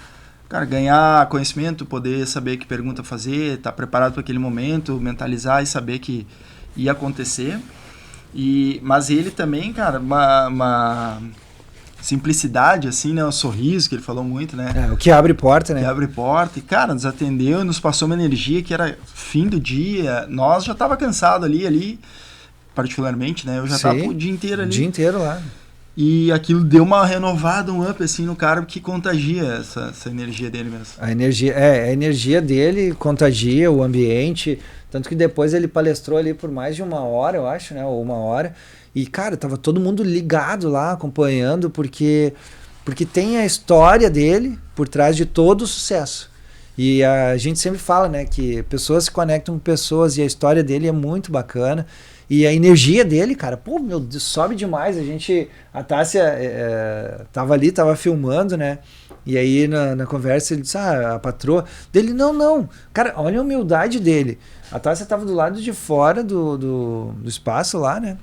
cara, ganhar conhecimento, poder saber que pergunta fazer, estar preparado para aquele momento, mentalizar e saber que ia acontecer. Mas ele também, cara, simplicidade, assim, né? O sorriso, que ele falou muito, né? O que abre porta, né? Que abre porta. E, cara, nos atendeu, nos passou uma energia que era fim do dia. Nós já tava cansado ali, particularmente, né? Eu já tava o dia inteiro ali. O dia inteiro lá. E aquilo deu uma renovada, um up, assim, no cara que contagia essa energia dele mesmo. A energia dele contagia o ambiente. Tanto que depois ele palestrou ali por mais de 1 hora, eu acho, né? Ou 1 hora. E, cara, tava todo mundo ligado lá, acompanhando, porque tem a história dele por trás de todo o sucesso. E a gente sempre fala, né, que pessoas se conectam com pessoas e a história dele é muito bacana. E a energia dele, cara, pô, meu Deus, sobe demais. A Tássia tava ali, tava filmando, né? E aí na conversa ele disse, a patroa dele, não. Cara, olha a humildade dele. A Tássia tava do lado de fora do espaço lá, né?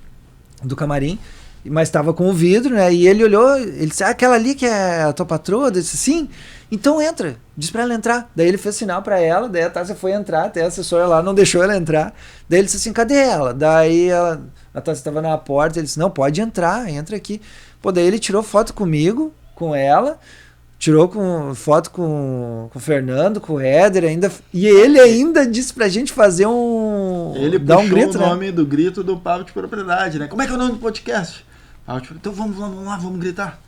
Do camarim, mas estava com o vidro, né? E ele olhou, ele disse, aquela ali que é a tua patroa? Eu disse, sim, então entra, diz pra ela entrar. Daí ele fez sinal pra ela, daí a Tássia foi entrar, até a assessora lá não deixou ela entrar. Daí ele disse assim, cadê ela? Daí a Tássia estava na porta, ele disse, não, pode entrar, entra aqui. Pô, daí ele tirou foto comigo, com ela, tirou foto com o Fernando, com o Éder, e ele ainda disse pra gente fazer Ele dar puxou um grito, o nome do grito do Papo de Propriedade, né? Como é que é o nome do podcast? Então vamos lá, vamos gritar.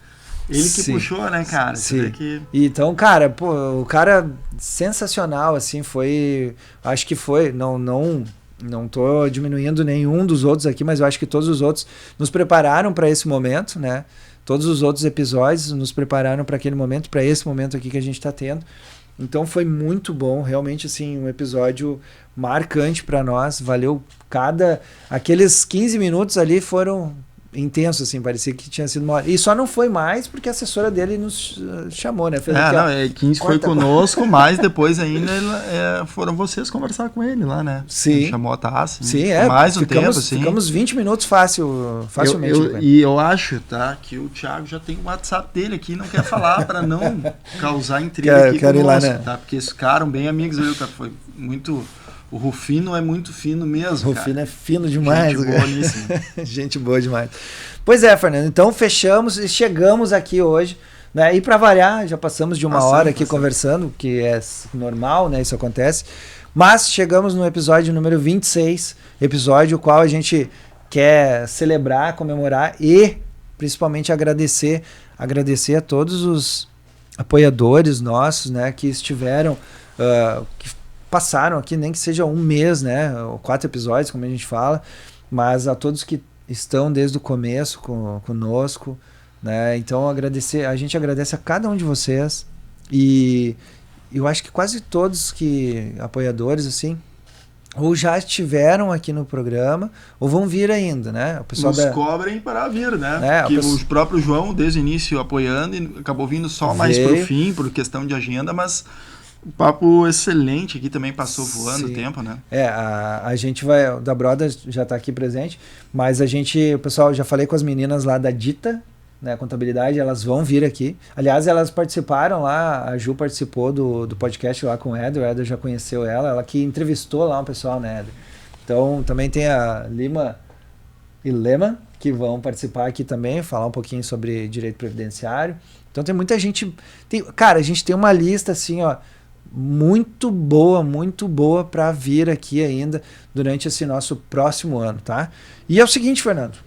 Ele que puxou, né, cara? Sim. Então, cara, pô, o cara sensacional, assim, foi... Acho que foi, não tô diminuindo nenhum dos outros aqui, mas eu acho que todos os outros nos prepararam para esse momento, né? Todos os outros episódios nos prepararam para aquele momento, para esse momento aqui que a gente está tendo. Então foi muito bom, realmente assim, um episódio marcante para nós. Valeu aqueles 15 minutos ali foram intensos, assim, parecia que tinha sido uma hora. E só não foi mais porque a assessora dele nos chamou, né? 15 foi conosco, mas depois ainda foram vocês conversar com ele lá, né? Sim. Ele chamou a Tassi. Sim, mais um tempo, assim. Ficamos 20 minutos facilmente. E eu acho, tá, que o Thiago já tem o WhatsApp dele aqui, não quer falar para não causar intriga aqui conosco, lá, né? Tá? Porque eles ficaram bem amigos, viu, cara? Foi muito... O Rufino é muito fino mesmo, O Rufino é fino demais. Gente boníssima. Gente boa demais. Pois é, Fernando. Então fechamos e chegamos aqui hoje, né? E para variar, já passamos de 1 hora aqui conversando, que é normal, né? Isso acontece. Mas chegamos no episódio número 26, episódio o qual a gente quer celebrar, comemorar e principalmente agradecer a todos os apoiadores nossos, né? Que estiveram... que passaram aqui, nem que seja 1 mês, né? 4 episódios, como a gente fala, mas a todos que estão desde o começo conosco, né? Então a gente agradece a cada um de vocês e eu acho que quase todos apoiadores, assim, ou já estiveram aqui no programa, ou vão vir ainda, né? O pessoal cobrem para vir, né? Porque o próprio João, desde o início, apoiando, e acabou vindo só mais pro fim, por questão de agenda, mas... O papo excelente aqui também, passou voando o tempo, né? A gente o da Broda já está aqui presente, mas o pessoal, já falei com as meninas lá da Dita, né, contabilidade, elas vão vir aqui. Aliás, elas participaram lá, a Ju participou do podcast lá com o Éder já conheceu ela que entrevistou lá um pessoal, né, Éder? Então, também tem a Lima e Lema, que vão participar aqui também, falar um pouquinho sobre direito previdenciário. Então, tem muita gente... Cara, a gente tem uma lista, assim, ó, muito boa para vir aqui ainda durante esse nosso próximo ano, tá? E é o seguinte, Fernando,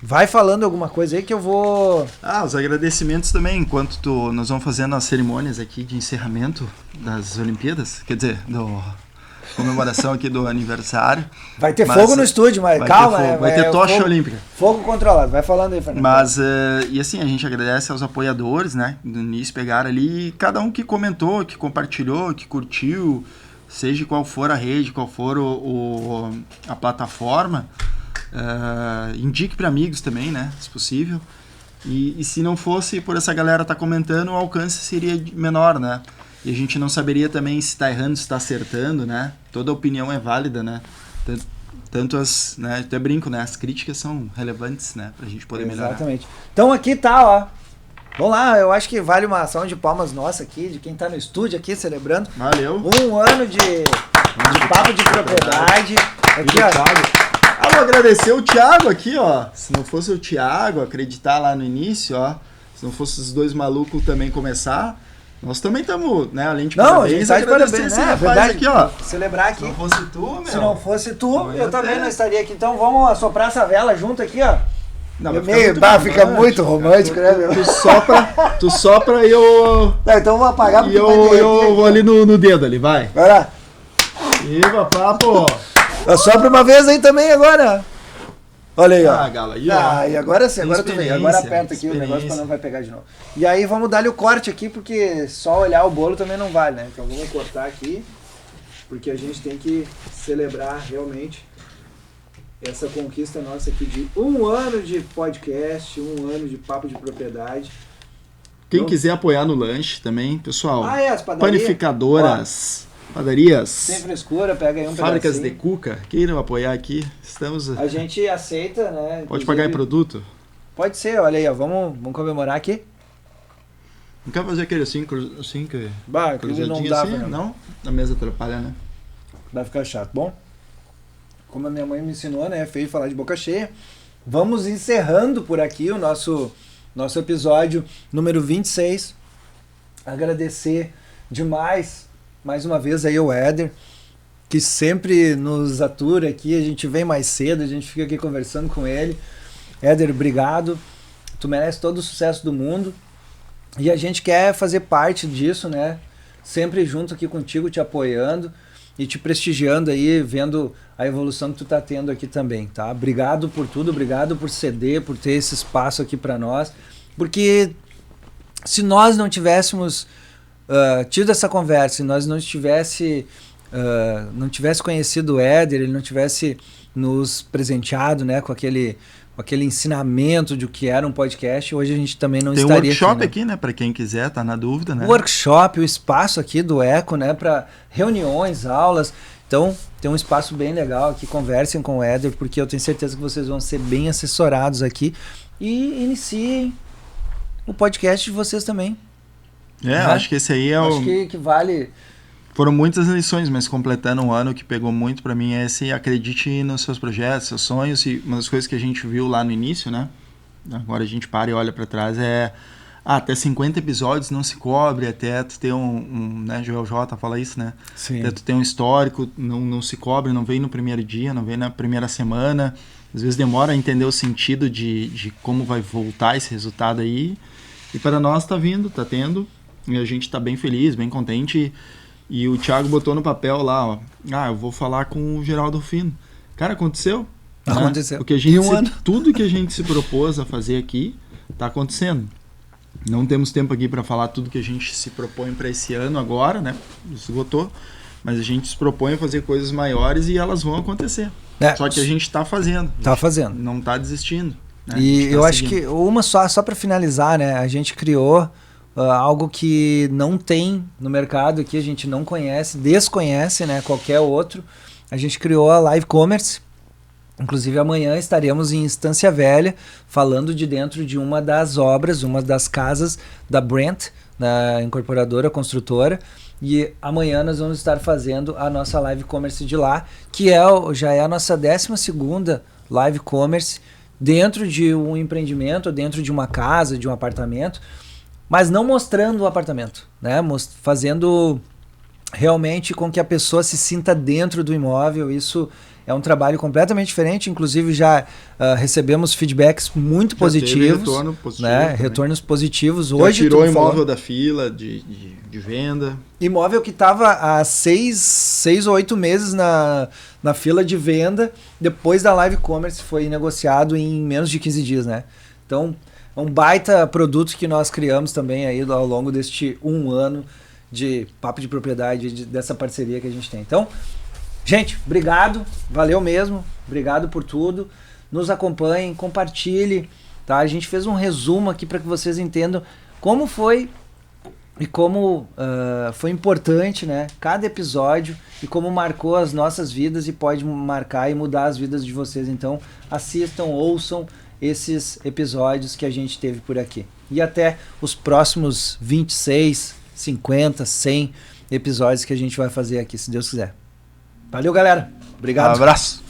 vai falando alguma coisa aí que eu vou... os agradecimentos também, enquanto nós vamos fazendo as cerimônias aqui de encerramento das Olimpíadas, quer dizer, comemoração aqui do aniversário. Vai ter fogo no estúdio, mas calma. Vai ter tocha olímpica. Fogo controlado, vai falando aí, Fernando. Mas, e assim, a gente agradece aos apoiadores, né? No início pegaram ali, cada um que comentou, que compartilhou, que curtiu, seja qual for a rede, qual for a plataforma, indique para amigos também, né? Se possível. E se não fosse por essa galera estar comentando, o alcance seria menor, né? E a gente não saberia também se está errando, se está acertando, né? Toda opinião é válida, né? Tanto as, né? Até brinco, né? As críticas são relevantes, né? Pra gente poder melhorar. Exatamente. Então aqui tá, ó. Vamos lá, eu acho que vale uma ação de palmas nossa aqui, de quem tá no estúdio aqui celebrando. Valeu. 1 ano de papo de propriedade. Aqui, ó. Vou agradecer o Thiago aqui, ó. Se não fosse o Thiago acreditar lá no início, ó. Se não fosse os dois malucos também começar, nós também estamos, né? Além de não, a gente tá de parabéns, né? Verdade, aqui, ó. Celebrar aqui. Se não fosse tu, meu. Se não fosse tu, eu também não estaria aqui. Então vamos assoprar essa vela junto aqui, ó. Não, fica muito romântico, né, meu? Tu sopra e eu... Tá, então vou apagar porque eu vou ali no dedo ali, vai. Vai lá. Iva, papo. Assopra uma vez aí também agora. Olha aí, ó. Ah, Gala, aí, ó. E agora sim, agora tu vem. Agora aperta aqui o negócio pra não vai pegar de novo. E aí vamos dar-lhe o corte aqui, porque só olhar o bolo também não vale, né? Então vamos cortar aqui, porque a gente tem que celebrar realmente essa conquista nossa aqui de 1 ano de podcast, 1 ano de papo de propriedade. Quem quiser apoiar no lanche também, pessoal. As padarias. Panificadoras, padarias. Sem frescura, pega aí um Fábricas pedacinho. de cuca, queiram apoiar aqui. Estamos... A gente aceita, né? Pode pagar em produto? Pode ser, olha aí, ó. Vamos comemorar aqui. Não quer fazer aquele assim que não dá, assim? Não? A mesa atrapalha, né? Vai ficar chato. Bom, como a minha mãe me ensinou, né? É feio falar de boca cheia. Vamos encerrando por aqui o nosso episódio número 26. Agradecer demais, mais uma vez aí o Éder, que sempre nos atura aqui. A gente vem mais cedo, a gente fica aqui conversando com ele. Éder, obrigado. Tu merece todo o sucesso do mundo. E a gente quer fazer parte disso, né? Sempre junto aqui contigo, te apoiando e te prestigiando aí, vendo a evolução que tu tá tendo aqui também, tá? Obrigado por tudo, obrigado por ceder, por ter esse espaço aqui para nós, porque se nós não tivéssemos tido essa conversa, se nós não tivesse conhecido o Éder, ele não tivesse nos presenteado, né, com aquele ensinamento de o que era um podcast, hoje a gente também não estaria aqui. Tem um workshop aqui, né? Para quem quiser, tá na dúvida, né? O workshop, o espaço aqui do Eco, né? Para reuniões, aulas. Então, tem um espaço bem legal aqui. Conversem com o Éder, porque eu tenho certeza que vocês vão ser bem assessorados aqui. E iniciem o podcast de vocês também. Acho que esse aí é acho que vale... Foram muitas lições, mas completando um ano, que pegou muito para mim é esse: acredite nos seus projetos, seus sonhos. E uma das coisas que a gente viu lá no início, né? Agora a gente para e olha para trás, até 50 episódios não se cobre, até tu ter né, Joel J fala isso, né? Sim. Até tu ter um histórico, não se cobre, não vem no primeiro dia, não vem na primeira semana. Às vezes demora a entender o sentido de como vai voltar esse resultado aí. E para nós tá vindo, tá tendo, e a gente tá bem feliz, bem contente. E o Thiago botou no papel lá, ó. Eu vou falar com o Geraldo Rufino. Cara, aconteceu. Aconteceu. Porque tudo que a gente se propôs a fazer aqui tá acontecendo. Não temos tempo aqui para falar tudo que a gente se propõe para esse ano agora, né? Esgotou. Mas a gente se propõe a fazer coisas maiores e elas vão acontecer. Só que a gente tá fazendo. Tá fazendo. Não tá desistindo. Né? E eu acho que uma só para finalizar, né? A gente criou algo que não tem no mercado aqui, a gente não conhece, desconhece, né, qualquer outro. A gente criou a Live Commerce. Inclusive amanhã estaremos em Estância Velha falando de dentro de uma das obras, uma das casas da Brent, da incorporadora construtora, e amanhã nós vamos estar fazendo a nossa Live Commerce de lá, que já é a nossa 12ª Live Commerce dentro de um empreendimento, dentro de uma casa, de um apartamento, mas não mostrando o apartamento, né? Fazendo realmente com que a pessoa se sinta dentro do imóvel. Isso é um trabalho completamente diferente. Inclusive já recebemos feedbacks muito positivos, retorno positivo, né? Retornos positivos. Hoje tirou o imóvel da fila de venda. Imóvel que estava há 6 ou 8 meses na fila de venda. Depois da Live Commerce foi negociado em menos de 15 dias, né? Então é um baita produto que nós criamos também aí ao longo deste 1 ano de papo de propriedade, dessa parceria que a gente tem. Então, gente, obrigado, valeu mesmo, obrigado por tudo. Nos acompanhem, compartilhe, tá? A gente fez um resumo aqui para que vocês entendam como foi e como foi importante, né? Cada episódio e como marcou as nossas vidas e pode marcar e mudar as vidas de vocês. Então, assistam, ouçam esses episódios que a gente teve por aqui. E até os próximos 26, 50, 100 episódios que a gente vai fazer aqui, se Deus quiser. Valeu, galera. Obrigado. Um abraço.